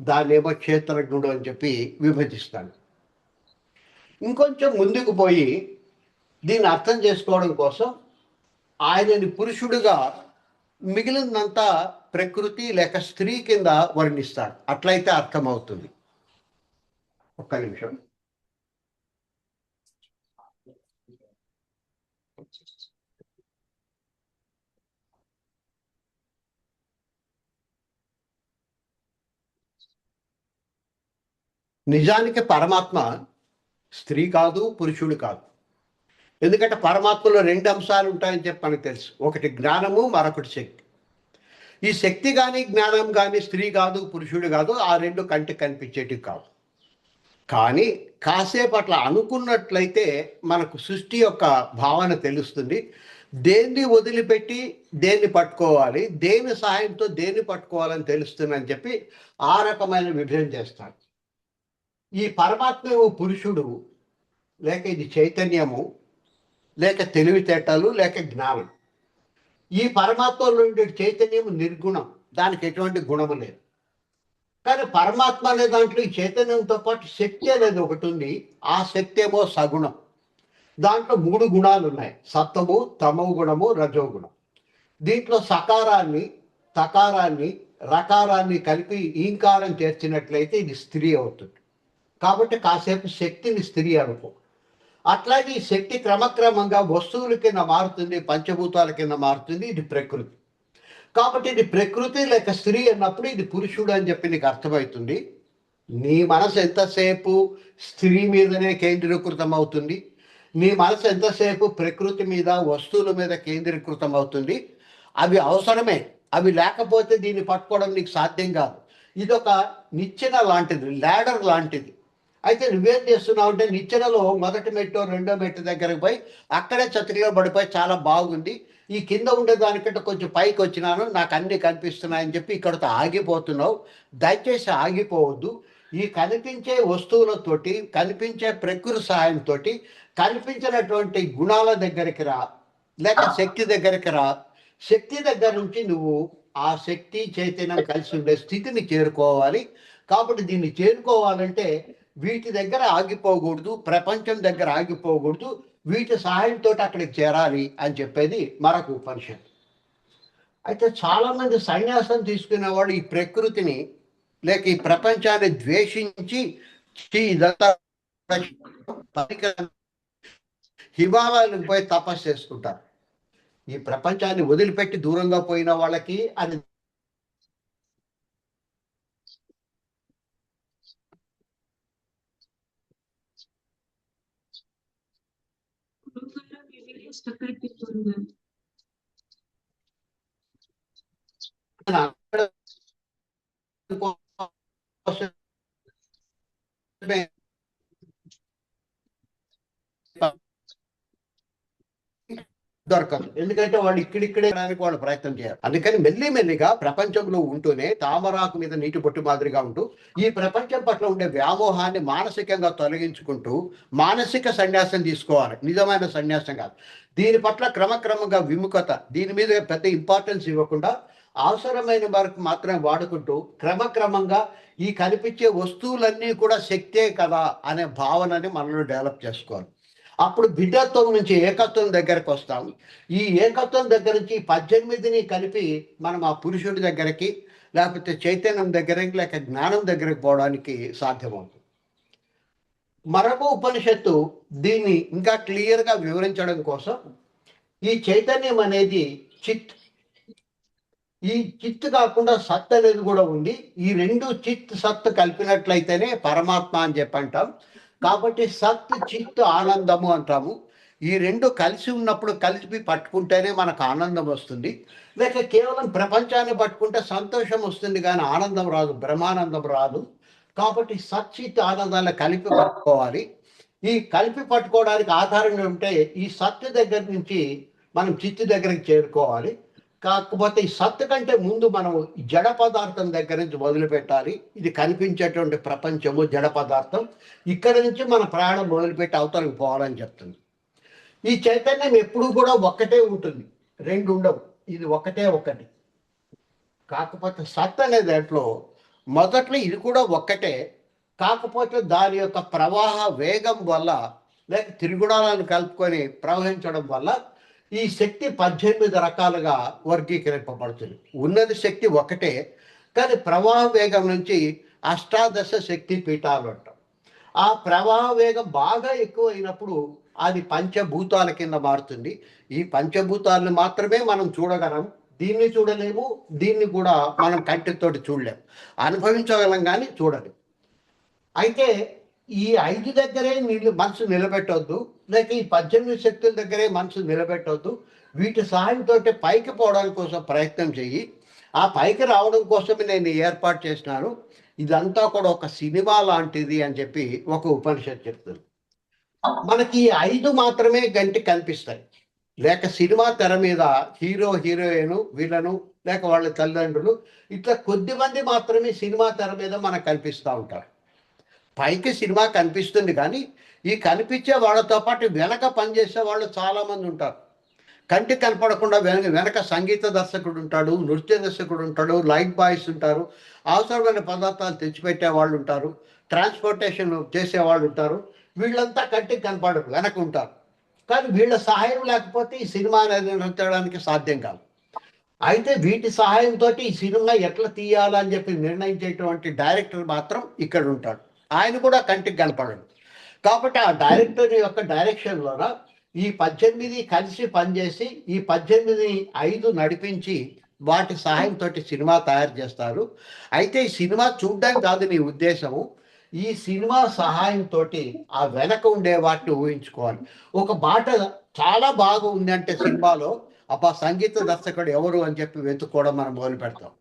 [SPEAKER 1] దాన్నేమో క్షేత్రజ్ఞుడు అని చెప్పి విభజిస్తాడు. ఇంకొంచెం ముందుకు పోయి దీన్ని అర్థం చేసుకోవడం కోసం ఆయనని పురుషుడుగా మిగిలినంతా ప్రకృతి లేక స్త్రీ కింద వర్ణిస్తాడు. అట్లయితే అర్థమవుతుంది. ఒక్క నిమిషం. నిజానికి పరమాత్మ స్త్రీ కాదు, పురుషుడు కాదు. ఎందుకంటే పరమాత్మలో 2 అంశాలు ఉంటాయని చెప్పి మనకు తెలుసు. ఒకటి జ్ఞానము, మరొకటి శక్తి. ఈ శక్తి కానీ జ్ఞానం కానీ స్త్రీ కాదు, పురుషుడు కాదు. ఆ 2 కంటికి కనిపించేటివి కాదు. కానీ కాసేపు అట్లా అనుకున్నట్లయితే మనకు సృష్టి యొక్క భావన తెలుస్తుంది. దేన్ని వదిలిపెట్టి దేన్ని పట్టుకోవాలి, దేని సహాయంతో దేన్ని పట్టుకోవాలని తెలుస్తుందని చెప్పి ఆ రకమైన విభజన చేస్తాడు. ఈ పరమాత్మ పురుషుడు, లేక ఇది చైతన్యము, లేక తెలివితేటలు, లేక జ్ఞానం. ఈ పరమాత్మలో ఉండే చైతన్యం నిర్గుణం, దానికి ఎటువంటి గుణము లేదు. కానీ పరమాత్మ అనే దాంట్లో ఈ చైతన్యంతో పాటు శక్తి అనేది ఒకటి ఉంది. ఆ శక్తి ఏమో సగుణం. దాంట్లో 3 గుణాలు ఉన్నాయి: సత్వము, తమో గుణము, రజో గుణం. దీంట్లో సకారాన్ని, తకారాన్ని, రకారాన్ని కలిపి ఈంకారం చేర్చినట్లయితే ఇది స్త్రీ అవుతుంది. కాబట్టి కాసేపు శక్తిని స్త్రీ అనుకో. అట్లాగే ఈ శక్తి క్రమక్రమంగా వస్తువుల కింద మారుతుంది, పంచభూతాల కింద మారుతుంది. ఇది ప్రకృతి. కాబట్టి ఇది ప్రకృతి లేక స్త్రీ అన్నప్పుడు ఇది పురుషుడు అని చెప్పి నీకు అర్థమవుతుంది. నీ మనసు ఎంతసేపు స్త్రీ మీదనే కేంద్రీకృతం అవుతుంది, నీ మనసు ఎంతసేపు ప్రకృతి మీద, వస్తువుల మీద కేంద్రీకృతం అవుతుంది. అవి అవసరమే, అవి లేకపోతే దీన్ని పట్టుకోవడం నీకు సాధ్యం కాదు. ఇదొక నిచ్చెన లాంటిది, ల్యాడర్ లాంటిది. అయితే నువ్వేం చేస్తున్నావు అంటే నిచ్చెనలో మొదటి మెట్టు, రెండో మెట్టు దగ్గరకు పోయి అక్కడే చతికిలో పడిపోయి చాలా బాగుంది, ఈ కింద ఉండే దానికంటే కొంచెం పైకి వచ్చినాను, నాకు అన్నీ కనిపిస్తున్నాయని చెప్పి ఇక్కడతో ఆగిపోతున్నావు. దయచేసి ఆగిపోవద్దు. ఈ కనిపించే వస్తువులతోటి, కనిపించే ప్రకృతి సహాయంతో కనిపించినటువంటి గుణాల దగ్గరికి రా, లేక శక్తి దగ్గరికి రా. శక్తి దగ్గర నుంచి నువ్వు ఆ శక్తి చైతన్యం కలిసి ఉండే స్థితిని చేరుకోవాలి. కాబట్టి దీన్ని చేరుకోవాలంటే వీటి దగ్గర ఆగిపోకూడదు, ప్రపంచం దగ్గర ఆగిపోకూడదు, వీటి సహాయంతో అక్కడికి చేరాలి అని చెప్పేది మరొక ఉపనిషత్తు. అయితే చాలామంది సన్యాసం తీసుకునేవాడు ఈ ప్రకృతిని లేక ఈ ప్రపంచాన్ని ద్వేషించి ఇదంతా హిమాలయాలకు పోయి తపస్సు చేసుకుంటారు. ఈ ప్రపంచాన్ని వదిలిపెట్టి దూరంగా పోయిన వాళ్ళకి అది దొరకదు. ఎందుకంటే వాళ్ళు ఇక్కడిక్కడే వాళ్ళు ప్రయత్నం చేయాలి. అందుకని మెల్లిమెల్లిగా ప్రపంచంలో ఉంటూనే తామరాకు మీద నీటి బొట్టు మాదిరిగా ఉంటూ ఈ ప్రపంచం పట్ల ఉండే వ్యామోహాన్ని మానసికంగా తొలగించుకుంటూ మానసిక సన్యాసం తీసుకోవాలి. నిజమైన సన్యాసం కాదు. దీని పట్ల క్రమక్రమంగా విముఖత, దీని మీద పెద్ద ఇంపార్టెన్స్ ఇవ్వకుండా అవసరమైన వరకు మాత్రమే వాడుకుంటూ క్రమక్రమంగా ఈ కనిపించే వస్తువులన్నీ కూడా శక్తే కదా అనే భావనని మనలో డెవలప్ చేసుకోవాలి. అప్పుడు భిన్నత్వం నుంచి ఏకత్వం దగ్గరకు వస్తాం. ఈ ఏకత్వం దగ్గర నుంచి 18ని కలిపి మనం ఆ పురుషుడి దగ్గరికి, లేకపోతే చైతన్యం దగ్గరికి, లేక జ్ఞానం దగ్గరికి పోవడానికి సాధ్యమవుతుంది. మరొక ఉపనిషత్తు దీన్ని ఇంకా క్లియర్గా వివరించడం కోసం ఈ చైతన్యం అనేది చిత్, ఈ చిత్ కాకుండా సత్ అనేది కూడా ఉంది. ఈ 2 చిత్ సత్ కలిపినట్లయితేనే పరమాత్మ అని చెప్పి అంటాం. కాబట్టి సత్ చిత్ ఆనందము అంటాము. ఈ 2 కలిసి ఉన్నప్పుడు కలిపి పట్టుకుంటేనే మనకు ఆనందం వస్తుంది. లేక కేవలం ప్రపంచాన్ని పట్టుకుంటే సంతోషం వస్తుంది కానీ ఆనందం రాదు, బ్రహ్మానందం రాదు. కాబట్టి సత్ చిత్ ఆనందాన్ని కలిపి పట్టుకోవాలి. ఈ కలిపి పట్టుకోవడానికి ఆధారంగా ఉంటే ఈ సత్ దగ్గర నుంచి మనం చిత్తు దగ్గరికి చేరుకోవాలి. కాకపోతే ఈ సత్తు కంటే ముందు మనం జడ పదార్థం దగ్గర నుంచి మొదలు పెట్టాలి. ఇది కనిపించేటువంటి ప్రపంచము జడ పదార్థం. ఇక్కడ నుంచి మన ప్రయాణం మొదలుపెట్టి అవతలకు పోవాలని చెప్తుంది. ఈ చైతన్యం ఎప్పుడు కూడా ఒక్కటే ఉంటుంది, రెండు ఉండవు. ఇది ఒకటే ఒకటి. కాకపోతే సత్ అనే దాంట్లో మొదట్లో ఇది కూడా ఒక్కటే, కాకపోతే దాని యొక్క ప్రవాహ వేగం వల్ల లేక త్రిగుణాలను కలుపుకొని ప్రవహించడం వల్ల ఈ శక్తి 18 రకాలుగా వర్గీకరింపబడుతుంది. ఉన్నది శక్తి ఒకటే, కానీ ప్రవాహ వేగం నుంచి అష్టాదశ శక్తి పీఠాలు అంటాం. ఆ ప్రవాహ వేగం బాగా ఎక్కువ అయినప్పుడు అది పంచభూతాల కింద మారుతుంది. ఈ పంచభూతాలను మాత్రమే మనం చూడగలం, దీన్ని చూడలేము, దీన్ని కూడా మనం కంటితోటి చూడలేము. అనుభవించగలం కానీ చూడలేము. అయితే ఈ 5 దగ్గరే మనసు నిలబెట్టొద్దు, లేక ఈ 18 శక్తుల దగ్గరే మనసు నిలబెట్టొద్దు. వీటి సహాయంతో పైకి పోవడానికి కోసం ప్రయత్నం చెయ్యి. ఆ పైకి రావడం కోసమే నేను ఏర్పాటు చేసినాను. ఇదంతా కూడా ఒక సినిమా లాంటిది అని చెప్పి ఒక ఉపనిషత్తు చెప్తుంది. మనకి ఈ 5 మాత్రమే గంటి కనిపిస్తాయి. లేక సినిమా తెర మీద హీరో, హీరోయిన్, విలను, లేక వాళ్ళ తల్లిదండ్రులు, ఇట్లా కొద్ది మంది మాత్రమే సినిమా తెర మీద మనకు కనిపిస్తూ ఉంటారు. పైకి సినిమా కనిపిస్తుంది, కానీ ఈ కనిపించే వాళ్ళతో పాటు వెనక పనిచేసే వాళ్ళు చాలామంది ఉంటారు. కంటికి కనపడకుండా వెనక సంగీత దర్శకుడు ఉంటాడు, నృత్య దర్శకుడు ఉంటాడు, లైట్ బాయ్స్ ఉంటారు, అవసరమైన పదార్థాలు తెచ్చిపెట్టే వాళ్ళు ఉంటారు, ట్రాన్స్పోర్టేషన్ చేసేవాళ్ళు ఉంటారు. వీళ్ళంతా కంటికి కనపడరు, వెనక ఉంటారు. కానీ వీళ్ళ సహాయం లేకపోతే ఈ సినిమా అనేది నచ్చడానికి సాధ్యం కాదు. అయితే వీటి సహాయంతో ఈ సినిమా ఎట్లా తీయాలని చెప్పి నిర్ణయించేటువంటి డైరెక్టర్ మాత్రం ఇక్కడ ఉంటాడు. ఆయన కూడా కంటికి కనపడడు. కాబట్టి ఆ డైరెక్టర్ యొక్క డైరెక్షన్లోన ఈ 18 కలిసి పనిచేసి ఈ 18 5 నడిపించి వాటి సహాయంతో సినిమా తయారు చేస్తారు. అయితే ఈ సినిమా చూడడానికి కాదు నీ ఉద్దేశము, ఈ సినిమా సహాయంతో ఆ వెనక ఉండే వాటిని ఊహించుకోవాలి. ఒక మాట చాలా బాగా ఉంది అంటే సినిమాలో అబ్బా సంగీత దర్శకుడు ఎవరు అని చెప్పి వెతుక్కోవడం మనం మొదలు పెడతాం.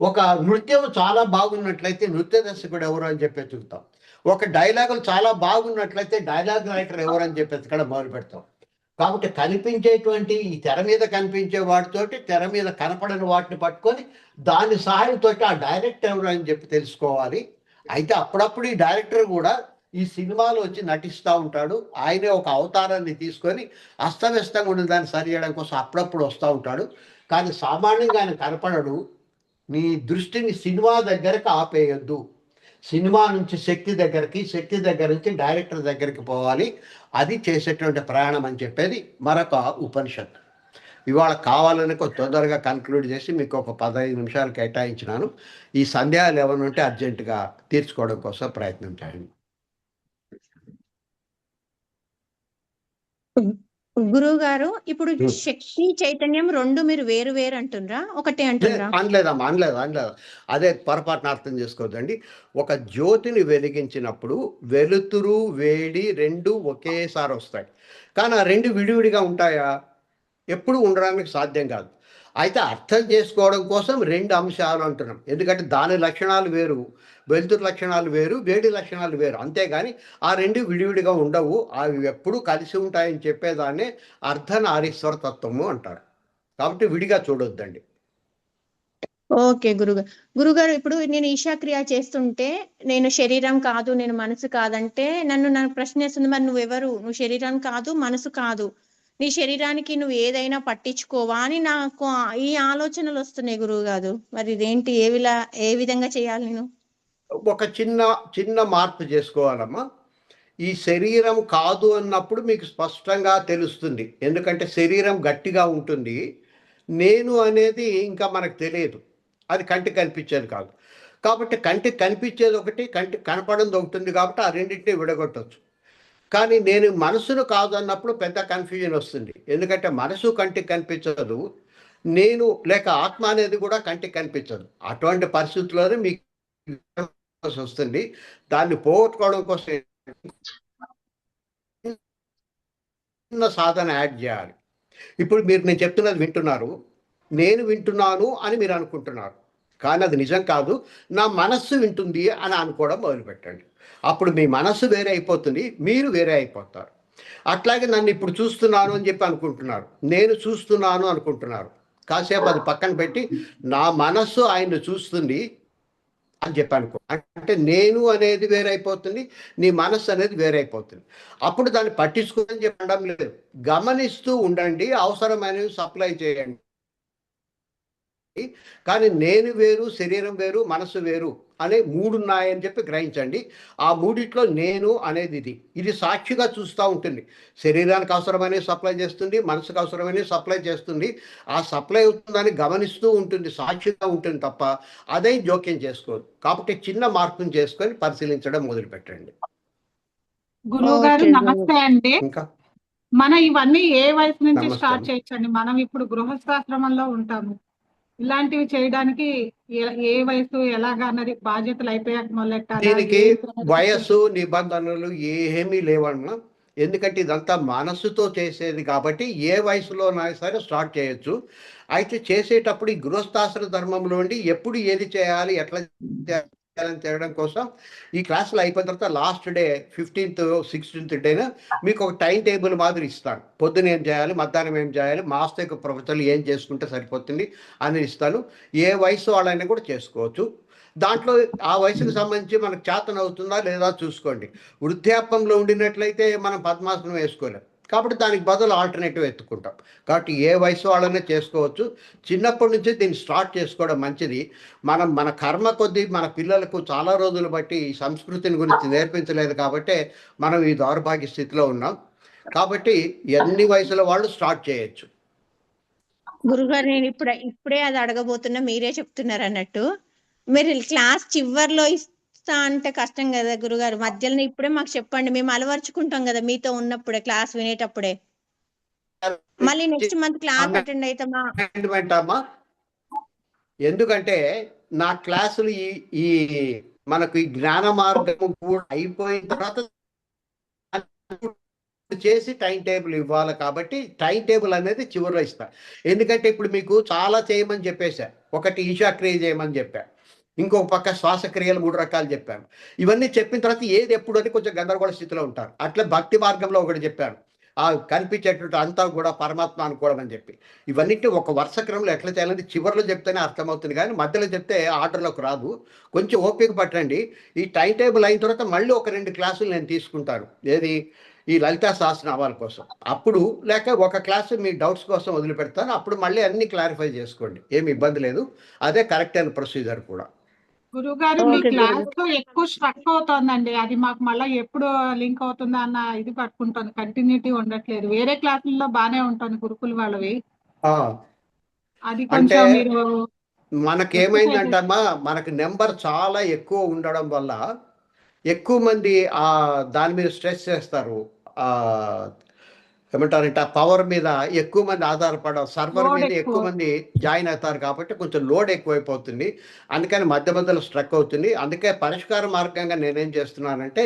[SPEAKER 1] ఒక నృత్యం చాలా బాగున్నట్లయితే నృత్య దర్శకుడు ఎవరు అని చెప్పి వెతుకుతాం. ఒక డైలాగులు చాలా బాగున్నట్లయితే డైలాగ్ రైటర్ ఎవరు అని చెప్పి వెతకడం మొదలు పెడతాం. కాబట్టి కనిపించేటువంటి ఈ తెర మీద కనిపించే వాటితోటి తెర మీద కనపడని వాటిని పట్టుకొని దాని సహాయంతో ఆ డైరెక్టర్ ఎవరు అని చెప్పి తెలుసుకోవాలి. అయితే అప్పుడప్పుడు ఈ డైరెక్టర్ కూడా ఈ సినిమాలో వచ్చి నటిస్తూ ఉంటాడు. ఆయనే ఒక అవతారాన్ని తీసుకొని అస్తవ్యస్తంగా ఉన్న దాన్ని సరి చేయడం కోసం అప్పుడప్పుడు వస్తూ ఉంటాడు. కానీ సామాన్యంగా ఆయన కనపడడు. నీ దృష్టిని సినిమా దగ్గరకు ఆపేయొద్దు. సినిమా నుంచి శక్తి దగ్గరికి, శక్తి దగ్గర నుంచి డైరెక్టర్ దగ్గరికి పోవాలి. అది చేసేటువంటి ప్రయాణం అని చెప్పేది మరొక ఉపనిషత్తు. ఇవాళ కావాలని తొందరగా కన్క్లూడ్ చేసి మీకు ఒక 15 నిమిషాలు కేటాయించినాను. ఈ సందేహాలు ఏమైనా ఉంటే అర్జెంటుగా తీర్చుకోవడం కోసం ప్రయత్నం చేయండి.
[SPEAKER 2] గురువు గారు, ఇప్పుడు శక్తి చైతన్యం రెండు మీరు వేరు వేరు అంటున్నారా, ఒకటే అంటున్నారా?
[SPEAKER 1] అనలేదు. అదే పొరపాటున అర్థం చేసుకోవద్దండి. ఒక జ్యోతిని వెలిగించినప్పుడు వెలుతురు, వేడి రెండు ఒకేసారి వస్తాయి. కానీ ఆ రెండు విడివిడిగా ఉంటాయా? ఎప్పుడు ఉండడానికి సాధ్యం కాదు. అయితే అర్థం చేసుకోవడం కోసం 2 అంశాలు అంటున్నాం. ఎందుకంటే దాని లక్షణాలు వేరు, వెలుతురు లక్షణాలు వేరు, వేడి లక్షణాలు వేరు. అంతేగాని ఆ 2 విడివిడిగా ఉండవు. అవి ఎప్పుడు కలిసి ఉంటాయని చెప్పేదాన్ని అర్ధనారీశ్వర తత్వము అంటారు. కాబట్టి విడిగా చూడొద్దండి.
[SPEAKER 2] ఓకే గురుగారు, ఇప్పుడు నేను ఈశాక్రియ చేస్తుంటే నేను శరీరం కాదు, నేను మనసు కాదంటే నన్ను ప్రశ్న వేస్తుంది, మరి నువ్వెవరు? నువ్వు శరీరం కాదు, మనసు కాదు, నీ శరీరానికి నువ్వు ఏదైనా పట్టించుకోవా అని నాకు ఈ ఆలోచనలు వస్తున్నాయి గురువు గారు. మరి ఇదేంటి, ఏ విధంగా చేయాలి? నేను
[SPEAKER 1] ఒక చిన్న మార్పు చేసుకోవాలమ్మా. ఈ శరీరం కాదు అన్నప్పుడు మీకు స్పష్టంగా తెలుస్తుంది. ఎందుకంటే శరీరం గట్టిగా ఉంటుంది, నేను అనేది ఇంకా మనకు తెలియదు, అది కంటికి కనిపించేది కాదు. కాబట్టి కంటికి కనిపించేది ఒకటి, కంటికి కనపడింది ఒకటి, కాబట్టి ఆ రెండింటిని విడగొట్టవచ్చు. కానీ నేను మనసును కాదు అన్నప్పుడు పెద్ద కన్ఫ్యూజన్ వస్తుంది. ఎందుకంటే మనసు కంటికి కనిపించదు, నేను లేక ఆత్మ అనేది కూడా కంటికి కనిపించదు. అటువంటి పరిస్థితుల్లోనే మీకు వస్తుంది. దాన్ని పోగొట్టుకోవడం కోసం సాధన యాడ్ చేయాలి. ఇప్పుడు నేను చెప్తున్నది వింటున్నారు, నేను వింటున్నాను అని మీరు అనుకుంటున్నారు, కానీ అది నిజం కాదు. నా మనస్సు వింటుంది అని అనుకోవడం మొదలుపెట్టండి. అప్పుడు మీ మనస్సు వేరే అయిపోతుంది, మీరు వేరే అయిపోతారు. అట్లాగే నన్ను ఇప్పుడు చూస్తున్నాను అని చెప్పి అనుకుంటున్నారు, నేను చూస్తున్నాను అనుకుంటున్నారు, కాసేపు అది పక్కన పెట్టి నా మనస్సు ఆయన్ని చూస్తుంది అని చెప్పాను. అంటే నేను అనేది వేరైపోతుంది, నీ మనస్సు అనేది వేరైపోతుంది. అప్పుడు దాన్ని పట్టించుకోని చెప్పడం లేదు, గమనిస్తూ ఉండండి, అవసరమైనవి సప్లై చేయండి. కానీ నేను వేరు, శరీరం వేరు, మనసు వేరు అనే మూడు ఉన్నాయని చెప్పి గ్రహించండి. ఆ మూడిట్లో నేను అనేది ఇది సాక్షిగా చూస్తూ ఉంటుంది. శరీరానికి అవసరమైనవి సప్లై చేస్తుంది, మనసుకు అవసరమైనవి సప్లై చేస్తుంది. ఆ సప్లై అవుతుందని గమనిస్తూ ఉంటుంది, సాక్షిగా ఉంటుంది తప్ప అదే జోక్యం చేసుకోదు. కాబట్టి చిన్న మార్పును చేసుకొని పరిశీలించడం మొదలుపెట్టండి.
[SPEAKER 3] గురువు గారు నమస్తే అండి.
[SPEAKER 1] ఇంకా
[SPEAKER 3] మనం ఇవన్నీ ఏ వయసు నుంచి
[SPEAKER 1] నమస్తే.
[SPEAKER 3] స్టార్ట్ చేయొచ్చండి? మనం ఇప్పుడు గృహస్థాశ్రమంలో ఉంటాము, ఇలాంటివి చేయడానికి ఏ వయసు ఎలాగా అన్నది బాధ్యతలు అయిపోయాక మొదలెట్టాలి.
[SPEAKER 1] దీనికి వయస్సు నిబంధనలు ఏమీ లేవన్నా, ఎందుకంటే ఇదంతా మనస్సుతో చేసేది కాబట్టి ఏ వయసులోనైనా సరే స్టార్ట్ చేయొచ్చు. అయితే చేసేటప్పుడు ఈ గృహస్థాశ్ర ధర్మంలో ఉండి ఎప్పుడు ఏది చేయాలి, ఎట్లా చేయాలని చేయడం కోసం ఈ క్లాసులు అయిపోయిన తర్వాత లాస్ట్ డే 15th 16th డేన మీకు ఒక టైం టేబుల్ మాదిరి ఇస్తాను. పొద్దున ఏం చేయాలి, మధ్యాహ్నం ఏం చేయాలి, మాస్టర్ యొక్క ప్రవచనాలు ఏం చేసుకుంటే సరిపోతుంది అని ఇస్తాను. ఏ వయసు వాళ్ళైనా కూడా చేసుకోవచ్చు. దాంట్లో ఆ వయసుకు సంబంధించి మనకు చేతన అవుతుందా లేదా చూసుకోండి. వృద్ధాప్యంలో ఉండినట్లయితే మనం పద్మాసనం వేసుకోలేం, కాబట్టి దానికి బదులు ఆల్టర్నేటివ్ ఎత్తుకుంటాం. కాబట్టి ఏ వయసు వాళ్ళనే చేసుకోవచ్చు. చిన్నప్పటి నుంచి దీన్ని స్టార్ట్ చేసుకోవడం మంచిది. మన కర్మ కొద్దీ మన పిల్లలకు చాలా రోజులు బట్టి ఈ సంస్కృతిని గురించి నేర్పించలేదు కాబట్టి మనం ఈ దౌర్భాగ్య స్థితిలో ఉన్నాం. కాబట్టి ఎన్ని వయసుల వాళ్ళు స్టార్ట్ చేయొచ్చు.
[SPEAKER 2] గురుగారు నేను ఇప్పుడే అది అడగబోతున్నా, మీరే చెప్తున్నారు అన్నట్టు. మీరు క్లాస్ చివర్లో ఇస్తా అంటే కష్టం కదా గురుగారు, మధ్యలో ఇప్పుడే మాకు చెప్పండి, మేము అలవర్చుకుంటాం కదా మీతో ఉన్నప్పుడే, క్లాస్ వినేటప్పుడే. మళ్ళీ నెక్స్ట్ మంత్ క్లాస్ అటెండ్ అవుతామా?
[SPEAKER 1] అమ్మా, ఎందుకంటే నా క్లాసులు ఈ మనకు ఈ జ్ఞాన మార్గము కూడా అయిపోయిన తర్వాత చేసి టైం టేబుల్ ఇవ్వాలి. కాబట్టి టైం టేబుల్ అనేది చివరిలో ఇస్తా. ఎందుకంటే ఇప్పుడు మీకు చాలా చేయమని చెప్పేశా. ఒకటి ఈశాక్రియ చేయమని చెప్పా, ఇంకొక పక్క శ్వాసక్రియలు 3 రకాలు చెప్పాను. ఇవన్నీ చెప్పిన తర్వాత ఏది ఎప్పుడు అని కొంచెం గందరగోళ స్థితిలో ఉంటారు. అట్లా భక్తి మార్గంలో ఒకటి చెప్పాను, ఆ కనిపించేటువంటి అంతా కూడా పరమాత్మ అనుకోవడం అని చెప్పి. ఇవన్నిటి ఒక వరుస క్రమంలో ఎట్లా చేయాలని చివరిలో చెప్తేనే అర్థమవుతుంది, కానీ మధ్యలో చెప్తే ఆర్డర్లోకి రాదు. కొంచెం ఓపిక పట్టండి. ఈ టైం టేబుల్ అయిన తర్వాత మళ్ళీ ఒక 2 క్లాసులు నేను తీసుకుంటాను. ఏది, ఈ లలితా సహస్రనామాల కోసం. అప్పుడు లేక ఒక క్లాసు మీ డౌట్స్ కోసం వదిలిపెడతాను. అప్పుడు మళ్ళీ అన్ని క్లారిఫై చేసుకోండి, ఏమి ఇబ్బంది లేదు. అదే కరెక్ట్ అయిన ప్రొసీజర్ కూడా.
[SPEAKER 3] గురువు గారు మీ క్లాస్ లో ఎక్కువ స్ట్రక్ అవుతోందండి. అది మాకు మళ్ళీ ఎప్పుడు లింక్ అవుతుందా అన్న ఇది పట్టుకుంటుంది, కంటిన్యూటీ ఉండట్లేదు. వేరే క్లాసుల్లో బానే ఉంటుంది గురుకుల వాళ్ళవి, అది కొంచెం మీరు.
[SPEAKER 1] మనకేమైందంటమ్మా, మనకు నెంబర్ చాలా ఎక్కువ ఉండడం వల్ల ఎక్కువ మంది దాని మీద స్ట్రెస్ చేస్తారు. ఏమంటారంటే ఆ పవర్ మీద ఎక్కువ మంది ఆధారపడడం, సర్వర్ మీద ఎక్కువ మంది జాయిన్ అవుతారు కాబట్టి కొంచెం లోడ్ ఎక్కువైపోతుంది. అందుకని మధ్య మధ్యలో స్ట్రక్ అవుతుంది. అందుకే పరిష్కార మార్గంగా నేనేం చేస్తున్నానంటే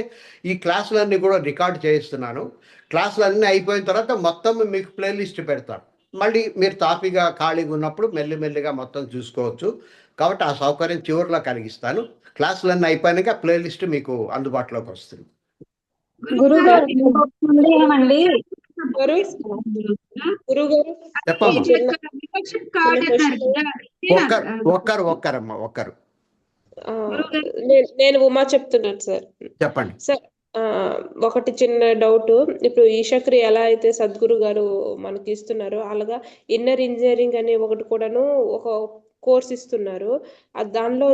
[SPEAKER 1] ఈ క్లాసులన్నీ కూడా రికార్డ్ చేయిస్తున్నాను. క్లాసులన్నీ అయిపోయిన తర్వాత మొత్తం మీకు ప్లేలిస్ట్ పెడతాను. మళ్ళీ మీరు తాపీగా ఖాళీగా ఉన్నప్పుడు మెల్లిమెల్లిగా మొత్తం చూసుకోవచ్చు. కాబట్టి ఆ సౌకర్యం చివరిలో కలిగిస్తాను. క్లాసులన్నీ అయిపోయినాక ప్లేలిస్ట్ మీకు అందుబాటులోకి వస్తుంది. ఒక్కరు
[SPEAKER 4] నేను ఉమా చెప్తున్నాను సార్.
[SPEAKER 1] చెప్పండి
[SPEAKER 4] సార్. ఒకటి చిన్న డౌట్. ఇప్పుడు ఈశాక్రియ ఎలా అయితే సద్గురు గారు మనకి ఇస్తున్నారో, అలాగా ఇన్నర్ ఇంజనీరింగ్ అనే ఒకటి కూడాను ఒక కోర్స్ ఇస్తున్నారు. దానిలో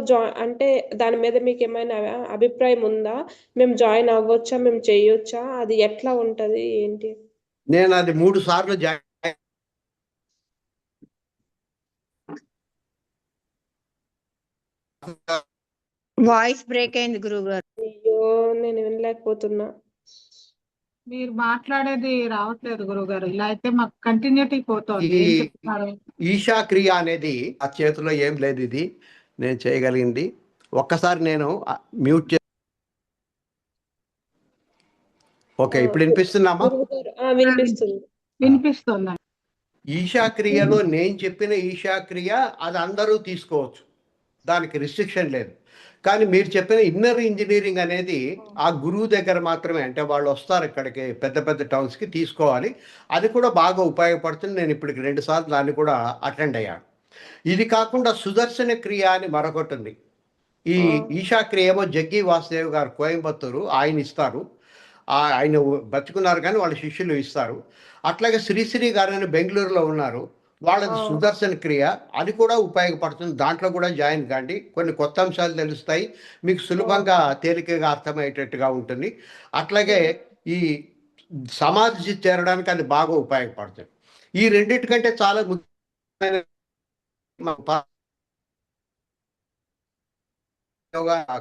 [SPEAKER 4] అంటే దాని మీద మీకు ఏమైనా అభిప్రాయం ఉందా? మేము జాయిన్ అవ్వచ్చా, మేము చేయొచ్చా, అది ఎట్లా ఉంటది ఏంటి?
[SPEAKER 1] నేను అది 3 సార్లు జాయిన్.
[SPEAKER 2] వాయిస్ బ్రేక్ అయింది గురువు గారు.
[SPEAKER 4] అయ్యో, నేను వినలేకపోతున్నా.
[SPEAKER 3] మీరు మాట్లాడేది రావట్లేదు గురువు గారు. ఇలా అయితే మాకు కంటిన్యూటీ పోతుంది.
[SPEAKER 1] ఈశాక్రియ అనేది ఆ చేతిలో ఏం లేదు, ఇది నేను చేయగలిగింది. ఒక్కసారి నేను మ్యూట్ చే. ఓకే, ఇప్పుడు వినిపిస్తున్నామా?
[SPEAKER 3] వినిపిస్తుంది.
[SPEAKER 1] ఈశాక్రియలో నేను చెప్పిన ఈశాక్రియ అది అందరూ తీసుకోవచ్చు. దానికి రిస్ట్రిక్షన్ లేదు. కానీ మీరు చెప్పిన ఇన్నర్ ఇంజనీరింగ్ అనేది ఆ గురువు దగ్గర మాత్రమే, అంటే వాళ్ళు వస్తారు ఇక్కడికి పెద్ద పెద్ద టౌన్స్కి తీసుకోవాలి. అది కూడా బాగా ఉపయోగపడుతుంది. నేను ఇప్పటికి 2 సార్లు దాన్ని కూడా అటెండ్ అయ్యాను. ఇది కాకుండా సుదర్శన క్రియ అని మరొకటి ఉంది. ఈ ఈశా క్రియ ఏమో జగ్గి వాసుదేవ్ గారు కోయంబత్తూరు ఆయన ఇస్తారు. ఆయన బతుకున్నారు కానీ వాళ్ళ శిష్యులు ఇస్తారు. అట్లాగే శ్రీశ్రీ గారు అని బెంగళూరులో ఉన్నారు, వాళ్ళది సుదర్శన క్రియ, అది కూడా ఉపయోగపడుతుంది. దాంట్లో కూడా జాయిన్ కాండి, కొన్ని కొత్త అంశాలు తెలుస్తాయి, మీకు సులభంగా తేలికగా అర్థమయ్యేటట్టుగా ఉంటుంది. అట్లాగే ఈ సమాధి చేరడానికి అది బాగా ఉపయోగపడుతుంది. ఈ రెండింటికంటే చాలా ముఖ్యమైన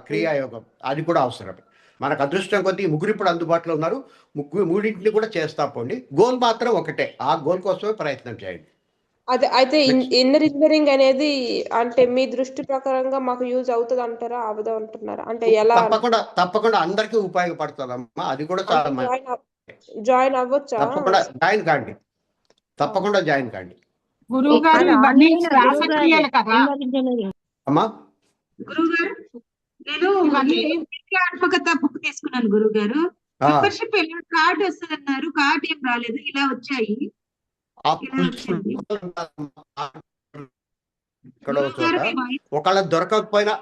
[SPEAKER 1] క్రియాయోగం, అది కూడా అవసరం. మనకు అదృష్టం కొద్దీ ముగ్గురు ఇప్పుడు అందుబాటులో ఉన్నారు, మూడింటిని కూడా చేస్తా పోండి. గోల్ మాత్రం ఒకటే, ఆ గోల్ కోసమే ప్రయత్నం చేయండి.
[SPEAKER 4] అదే అయితే ఇన్నర్ ఇంజనీరింగ్ అనేది అంటే మీ దృష్టి ప్రకారంగా మాకు యూజ్ అవుతుంది అంటారా, అవదా అంటున్నారా? అంటే ఎలా?
[SPEAKER 1] తప్పకుండా అందరికీ ఉపయోగపడుతుందమ్మా, అది కూడా చాలా
[SPEAKER 4] జాయిన్ అవ్వచ్చా?
[SPEAKER 1] తప్పకుండా జాయిన్ కాండి, తప్పకుండా జాయిన్ కాండి.
[SPEAKER 3] గురువు గారు ఇవన్నీ శ్వాసక్రియలు కదా
[SPEAKER 1] అమ్మా.
[SPEAKER 5] గురువు గారు, నేను ఆత్మకథ బుక్ తీసుకున్నాను గురువు గారు. మెంబర్షిప్ కార్డు వస్తుంది అన్నారు, కార్డు ఏం రాలేదు, ఇలా వచ్చాయి.
[SPEAKER 1] ఒకవేళ దొరకకపోయినా,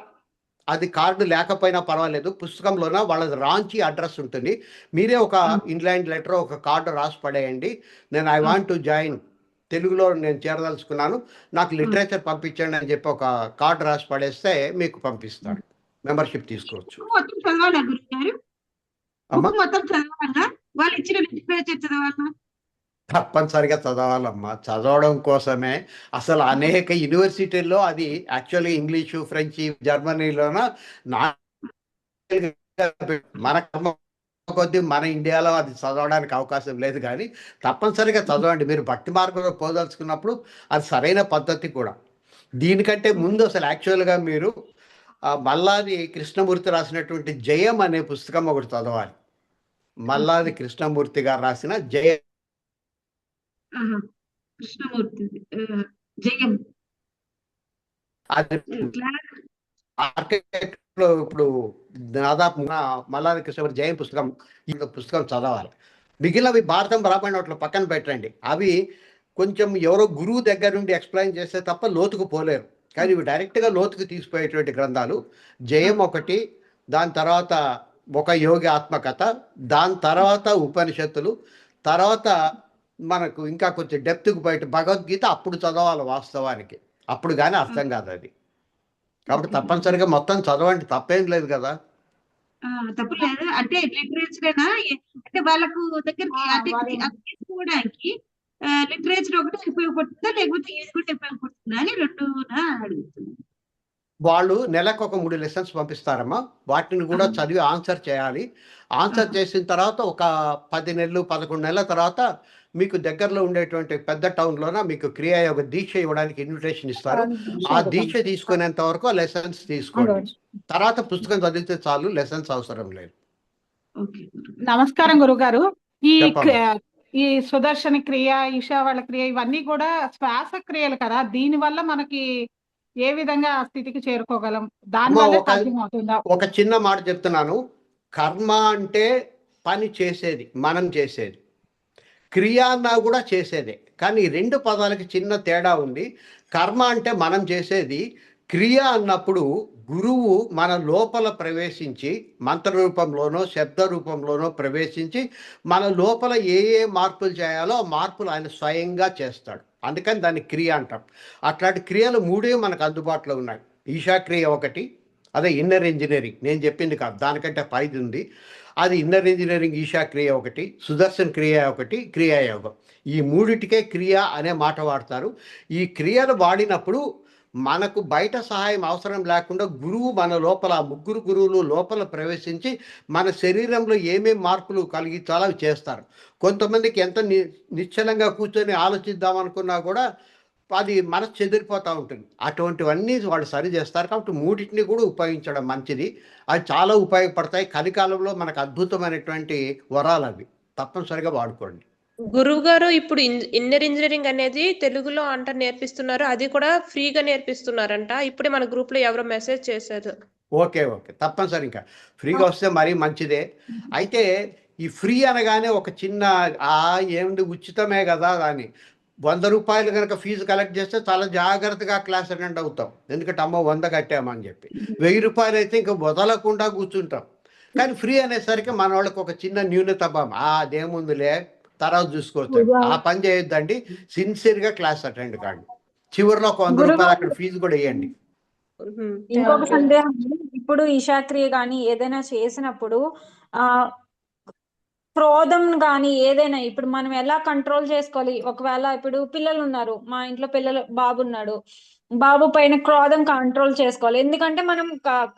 [SPEAKER 1] అది కార్డు లేకపోయినా పర్వాలేదు, పుస్తకంలోన వాళ్ళది రాంచి అడ్రస్ ఉంటుంది. మీరే ఒక ఇన్లాండ్ లెటర్, ఒక కార్డు రాసి పడేయండి. నేను ఐ వాంట్ టు జాయిన్, తెలుగులో నేను చేరదలుచుకున్నాను, నాకు లిటరేచర్ పంపించండి అని చెప్పి ఒక కార్డు రాసి పడేస్తే మీకు పంపిస్తాడు, మెంబర్షిప్ తీసుకోవచ్చు.
[SPEAKER 5] మొత్తం చదవాలా గురువు గారు? మొత్తం చదవాలా? వాళ్ళు ఇచ్చిన లిటరేచర్ చదవాలా?
[SPEAKER 1] తప్పనిసరిగా చదవాలమ్మా. చదవడం కోసమే అసలు అనేక యూనివర్సిటీల్లో అది యాక్చువల్గా ఇంగ్లీషు, ఫ్రెంచి, జర్మనీలోన మన కొద్ది మన ఇండియాలో అది చదవడానికి అవకాశం లేదు. కానీ తప్పనిసరిగా చదవండి. మీరు భక్తి మార్గంలో పోదలుచుకున్నప్పుడు అది సరైన పద్ధతి కూడా. దీనికంటే ముందు అసలు యాక్చువల్గా మీరు మల్లాది కృష్ణమూర్తి రాసినటువంటి జయం అనే పుస్తకం ఒకటి చదవాలి. మల్లాది కృష్ణమూర్తి గారు రాసిన జయం.
[SPEAKER 5] కృష్ణమూర్తి జయం
[SPEAKER 1] అది ఆర్కిటెక్ట్లో ఇప్పుడు దాదాపు మల్లాది కృష్ణమూర్తి జయం పుస్తకం, ఈ పుస్తకం చదవాలి. మిగిలినవి భారతం బ్రాహ్మణోట్లో పక్కన పెట్టండి, అవి కొంచెం ఎవరో గురువు దగ్గర నుండి ఎక్స్ప్లెయిన్ చేస్తే తప్ప లోతుకు పోలేరు. కానీ ఇవి డైరెక్ట్గా లోతుకు తీసిపోయేటువంటి గ్రంథాలు. జయం ఒకటి, దాని తర్వాత ఒక యోగి ఆత్మకథ, దాని తర్వాత ఉపనిషత్తులు, తర్వాత మనకు ఇంకా కొంచెం డెప్త్కు బయట భగవద్గీత అప్పుడు చదవాలి వాస్తవానికి, అప్పుడు కానీ అర్థం కాదు అది. కాబట్టి తప్పనిసరిగా మొత్తం చదవండి, తప్పేం లేదు కదా.
[SPEAKER 5] తప్పు లేదు అంటే లిటరేచర్ అంటే వాళ్ళకు దగ్గరికి తీసుకోవడానికి లిటరేచర్ ఒకటి ఉపయోగపడుతుందా, లేకపోతే ఇది కూడా ఉపయోగపడుతుందా అని రెండు అడుగుతుంది.
[SPEAKER 1] వాళ్ళు నెలకు ఒక 3 లెసన్స్ పంపిస్తారమ్మా, వాటిని కూడా చదివి ఆన్సర్ చేయాలి. ఆన్సర్ చేసిన తర్వాత ఒక 10 నెలలు 11 నెలల తర్వాత మీకు దగ్గరలో ఉండేటువంటి పెద్ద టౌన్లోన మీకు క్రియాయోగ దీక్ష ఇవ్వడానికి ఇన్విటేషన్ ఇస్తారు. ఆ దీక్ష తీసుకునేంత వరకు ఆ లెసన్స్ తీసుకోండి. తర్వాత పుస్తకం చదివితే చాలు, లెసన్స్ అవసరం లేదు.
[SPEAKER 3] నమస్కారం గురుగారు. ఈ సుదర్శన క్రియ, ఈశావాళ్ళ క్రియ, ఇవన్నీ కూడా శ్వాస క్రియలు కదా, దీని వల్ల మనకి ఏ విధంగా ఆ స్థితికి చేరుకోగలం? దానివల్ల సాధ్యమవుతుందా?
[SPEAKER 1] ఒక చిన్న మాట చెప్తున్నాను. కర్మ అంటే పని చేసేది, మనం చేసేది. క్రియ అన్నా కూడా చేసేదే. కానీ ఈ 2 పదాలకి చిన్న తేడా ఉంది. కర్మ అంటే మనం చేసేది, క్రియ అన్నప్పుడు గురువు మన లోపల ప్రవేశించి మంత్ర రూపంలోనో శబ్ద రూపంలోనో ప్రవేశించి మన లోపల ఏ మార్పులు చేయాలో ఆ మార్పులు ఆయన స్వయంగా చేస్తాడు. అందుకని దాన్ని క్రియ అంటాం. అట్లాంటి క్రియలు 3 మనకు అందుబాటులో ఉన్నాయి. ఈశా క్రియ ఒకటి, అదే ఇన్నర్ ఇంజనీరింగ్, నేను చెప్పింది కాదు, దానికంటే పైది ఉంది. అది ఇన్నర్ ఇంజనీరింగ్ ఈశా క్రియ ఒకటి, సుదర్శన్ క్రియ ఒకటి, క్రియాయోగం. ఈ 3టికే క్రియ అనే మాట వాడతారు. ఈ క్రియలు వాడినప్పుడు మనకు బయట సహాయం అవసరం లేకుండా గురువు మన లోపల, 3 గురువులు లోపల ప్రవేశించి మన శరీరంలో ఏమేం మార్పులు కలిగించాలో అవి చేస్తారు. కొంతమందికి ఎంత నిశ్చలంగా కూర్చొని ఆలోచిద్దాం అనుకున్నా కూడా అది మనసు చెదిరిపోతూ ఉంటుంది. అటువంటివన్నీ వాళ్ళు సరి చేస్తారు. కాబట్టి 3టిని కూడా ఉపయోగించడం మంచిది. అవి చాలా ఉపయోగపడతాయి. కలికాలంలో మనకు అద్భుతమైనటువంటి వరాలు అవి, తప్పనిసరిగా వాడుకోండి.
[SPEAKER 4] గురువు గారు ఇప్పుడు ఇన్నర్ ఇంజనీరింగ్ అనేది తెలుగులో నేర్పిస్తున్నారు, అది కూడా ఫ్రీగా నేర్పిస్తున్నారంట. ఇప్పుడే మన గ్రూప్ లో ఎవరో మెసేజ్ చేశారు.
[SPEAKER 1] ఓకే తప్పనిసరి, ఇంకా ఫ్రీగా వస్తే మరీ మంచిదే. అయితే ఈ ఫ్రీ అనగానే ఒక చిన్న ఏముంది ఉచితమే కదా అని 100 రూపాయలు కనుక ఫీజు కలెక్ట్ చేస్తే చాలా జాగ్రత్తగా క్లాస్ అటెండ్ అవుతాం, ఎందుకంటే అమ్మ 100 కట్టామని చెప్పి. 1000 రూపాయలు అయితే ఇంకా వదలకుండా కూర్చుంటాం. కానీ ఫ్రీ అనేసరికి మన వాళ్ళకి ఒక చిన్న న్యూనత భావం, అదేముందిలే తర్వాత చూసుకోవచ్చు, ఆ పని చేయొద్దండి. సిన్సియర్గా క్లాస్ అటెండ్ కాండి. చివరిలో ఒక 100 రూపాయలు అక్కడ ఫీజు కూడా వేయండి.
[SPEAKER 6] ఇంకొక సందేహం, ఇప్పుడు ఈశాక్రియ కానీ ఏదైనా చేసినప్పుడు క్రోధం కానీ ఏదైనా ఇప్పుడు మనం ఎలా కంట్రోల్ చేసుకోవాలి? ఒకవేళ ఇప్పుడు పిల్లలు ఉన్నారు, మా ఇంట్లో బాబు ఉన్నాడు, బాబు పైన క్రోధం కంట్రోల్ చేసుకోవాలి. ఎందుకంటే మనం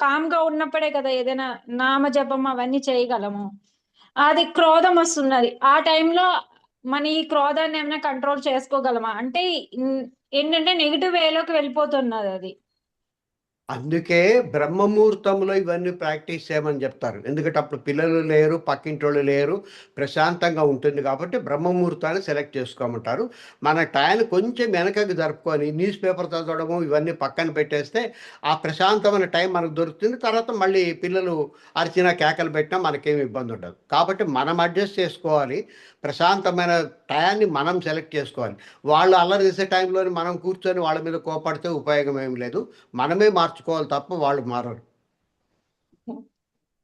[SPEAKER 6] కామ్ గా ఉన్నప్పుడే కదా ఏదైనా నామజపం అవన్నీ చేయగలము. అది క్రోధం వస్తున్నది, ఆ టైంలో మన ఈ క్రోధాన్ని ఏమైనా కంట్రోల్ చేసుకోగలమా? అంటే ఏంటంటే నెగిటివ్ వేలోకి వెళ్ళిపోతున్నది అది.
[SPEAKER 1] అందుకే బ్రహ్మముహూర్తంలో ఇవన్నీ ప్రాక్టీస్ చేయమని చెప్తారు, ఎందుకంటే అప్పుడు పిల్లలు లేరు, పక్కింటోళ్ళు లేరు, ప్రశాంతంగా ఉంటుంది. కాబట్టి బ్రహ్మముహూర్తాన్ని సెలెక్ట్ చేసుకోమంటారు. మన టైం కొంచెం వెనకకి జరుపుకొని న్యూస్ పేపర్ చదవడము ఇవన్నీ పక్కన పెట్టేస్తే ఆ ప్రశాంతమైన టైం మనకు దొరుకుతుంది. తర్వాత మళ్ళీ పిల్లలు అరిచినా కేకలు పెట్టినా మనకేమి ఇబ్బంది ఉండదు. కాబట్టి మనం అడ్జస్ట్ చేసుకోవాలి, ప్రశాంతమైన టయాన్ని మనం సెలెక్ట్ చేసుకోవాలి. వాళ్ళు అల్లరి చేసే టైంలో మనం కూర్చొని వాళ్ళ మీద కోపడితే ఉపయోగం ఏమి లేదు, మనమే మార్చుకోవాలి తప్ప వాళ్ళు మారరు.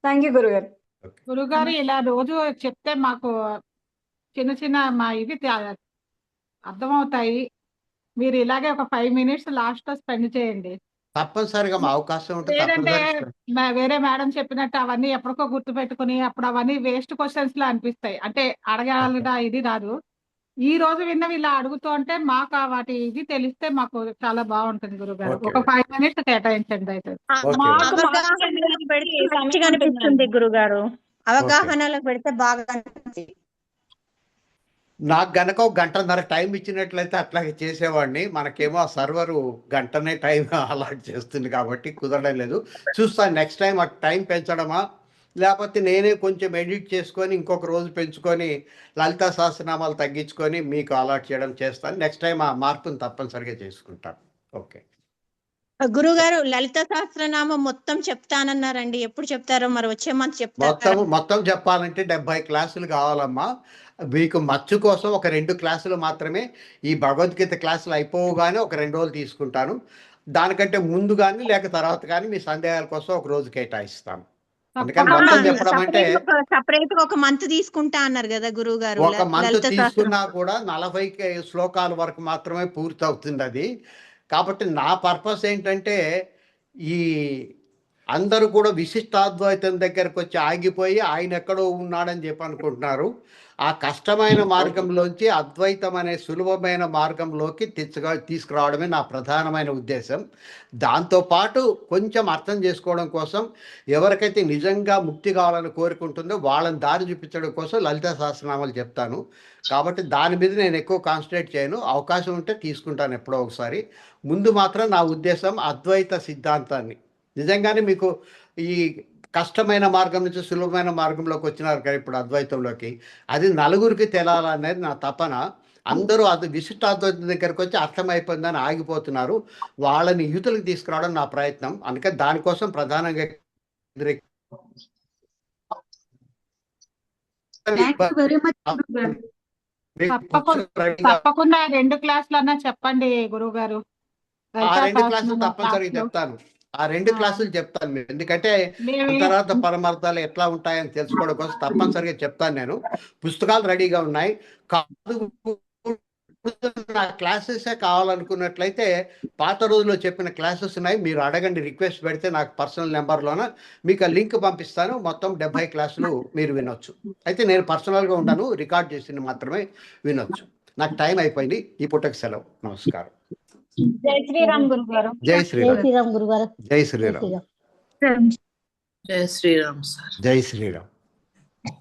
[SPEAKER 6] థ్యాంక్ యూ గురుగారు.
[SPEAKER 3] గురుగారు ఇలా రోజు చెప్తే మాకు చిన్న చిన్న మా ఇది అర్థమవుతాయి. మీరు ఇలాగే ఒక 5 minutes లాస్ట్ లో స్పెండ్ చేయండి.
[SPEAKER 1] తప్పనిసరిగా మా అవకాశం ఉంటుంది.
[SPEAKER 3] లేదంటే వేరే మేడం చెప్పినట్టు అవన్నీ ఎప్పటికో గుర్తు పెట్టుకుని అప్పుడు అవన్నీ వేస్ట్ క్వశ్చన్స్ లా అనిపిస్తాయి. అంటే అడగాలదా ఇది రాదు. ఈ రోజు విన్నవి ఇలా అడుగుతూ ఉంటే మాకు వాటి ఇది తెలిస్తే మాకు చాలా బాగుంటుంది గురుగారు. ఒక 5 minutes కేటాయించండి అయితే.
[SPEAKER 2] అవగాహనలకు పెడితే మంచిగా అనిపిస్తుంది గురుగారు, అవగాహనలకు పెడితే బాగా అనిపిస్తుంది.
[SPEAKER 1] నాకు గనక 1 గంటన్నర టైం ఇచ్చినట్లయితే అట్లాగే చేసేవాడిని. మనకేమో ఆ సర్వరు గంటనే టైం అలాట్ చేస్తుంది కాబట్టి కుదరడం లేదు. చూస్తాను నెక్స్ట్ టైం ఆ టైం పెంచడమా, లేకపోతే నేనే కొంచెం ఎడిట్ చేసుకొని ఇంకొక రోజు పెంచుకొని లలితా సహస్రనామాలు తగ్గించుకొని మీకు అలాట్ చేయడం చేస్తాను. నెక్స్ట్ టైం ఆ మార్పును తప్పనిసరిగా చేసుకుంటాను. ఓకే
[SPEAKER 2] గురుగారు, లలిత సహస్రనామం మొత్తం చెప్తానన్నారండి, ఎప్పుడు చెప్తారో మరి? వచ్చే మంత్ చెప్తారు.
[SPEAKER 1] మొత్తం చెప్పాలంటే 70 క్లాసులు కావాలమ్మా. మీకు మచ్చు కోసం ఒక 2 క్లాసులు మాత్రమే, ఈ భగవద్గీత క్లాసులు అయిపోగానే ఒక 2 రోజులు తీసుకుంటాను. దానికంటే ముందు కానీ లేక తర్వాత కానీ మీ సందేహాల కోసం ఒక రోజు కేటాయిస్తాను. అందుకని మొత్తం చెప్పడం అంటే
[SPEAKER 2] సపరేట్ ఒక మంత్ తీసుకుంటా అన్నారు కదా గురువు గారు.
[SPEAKER 1] ఒక మంత్ తీసుకున్నా కూడా 40 శ్లోకాల వరకు మాత్రమే పూర్తి అవుతుంది అది. కాబట్టి నా పర్పస్ ఏంటంటే ఈ అందరూ కూడా విశిష్టాద్వైతం దగ్గరకు వచ్చి ఆగిపోయి ఆయన ఎక్కడో ఉన్నాడని చెప్పి అనుకుంటున్నారు. ఆ కష్టమైన మార్గంలోంచి అద్వైతం అనే సులభమైన మార్గంలోకి తీసుకురావడమే నా ప్రధానమైన ఉద్దేశం. దాంతోపాటు కొంచెం అర్థం చేసుకోవడం కోసం, ఎవరికైతే నిజంగా ముక్తి కావాలని కోరుకుంటుందో వాళ్ళని దారి చూపించడం కోసం లలితా సహస్రనామాలు చెప్తాను. కాబట్టి దాని మీద నేను ఎక్కువ కాన్సన్ట్రేట్ చేయను. అవకాశం ఉంటే తీసుకుంటాను ఎప్పుడో ఒకసారి. ముందు మాత్రం నా ఉద్దేశం అద్వైత సిద్ధాంతాన్ని, నిజంగానే మీకు ఈ కష్టమైన మార్గం నుంచి సులభమైన మార్గంలోకి వచ్చినారు కదా ఇప్పుడు అద్వైతంలోకి, అది నలుగురికి తెలాలనేది నా తపన. అందరూ అది విశిష్ట అద్వైతం దగ్గరకు వచ్చి అర్థమైపోయిందని ఆగిపోతున్నారు, వాళ్ళని యూతులకు తీసుకురావడం నా ప్రయత్నం. అందుకే దానికోసం ప్రధానంగా
[SPEAKER 3] తప్పకుండా 2 క్లాసులన్నా చెప్పండి గురువు గారు.
[SPEAKER 1] ఆ 2 క్లాసులు తప్పనిసరిగా చెప్తాను. ఆ 2 క్లాసులు చెప్తాను మీరు, ఎందుకంటే తర్వాత పరమార్థాలు ఎట్లా ఉంటాయని తెలుసుకోవడం కోసం తప్పనిసరిగా చెప్తాను. నేను పుస్తకాలు రెడీగా ఉన్నాయి. కాదు నా క్లాసెసే కావాలనుకున్నట్లయితే పాత రోజుల్లో చెప్పిన క్లాసెస్ ఉన్నాయి, మీరు అడగండి, రిక్వెస్ట్ పెడితే నాకు పర్సనల్ నెంబర్లోన మీకు ఆ లింక్ పంపిస్తాను. మొత్తం 70 క్లాసులు మీరు వినొచ్చు. అయితే నేను పర్సనల్గా ఉంటాను, రికార్డ్ చేసింది మాత్రమే వినొచ్చు. నాకు టైం అయిపోయింది, ఈ పూటకి సెలవు. నమస్కారం.
[SPEAKER 6] జై శ్రీరామ్ గురుగారు.
[SPEAKER 1] జై శ్రీరామ్.
[SPEAKER 7] శ్రీరామ్ గురుగారు.
[SPEAKER 1] జై శ్రీరామ్.
[SPEAKER 7] జై శ్రీరామ్ సార్.
[SPEAKER 1] జై శ్రీరామ్.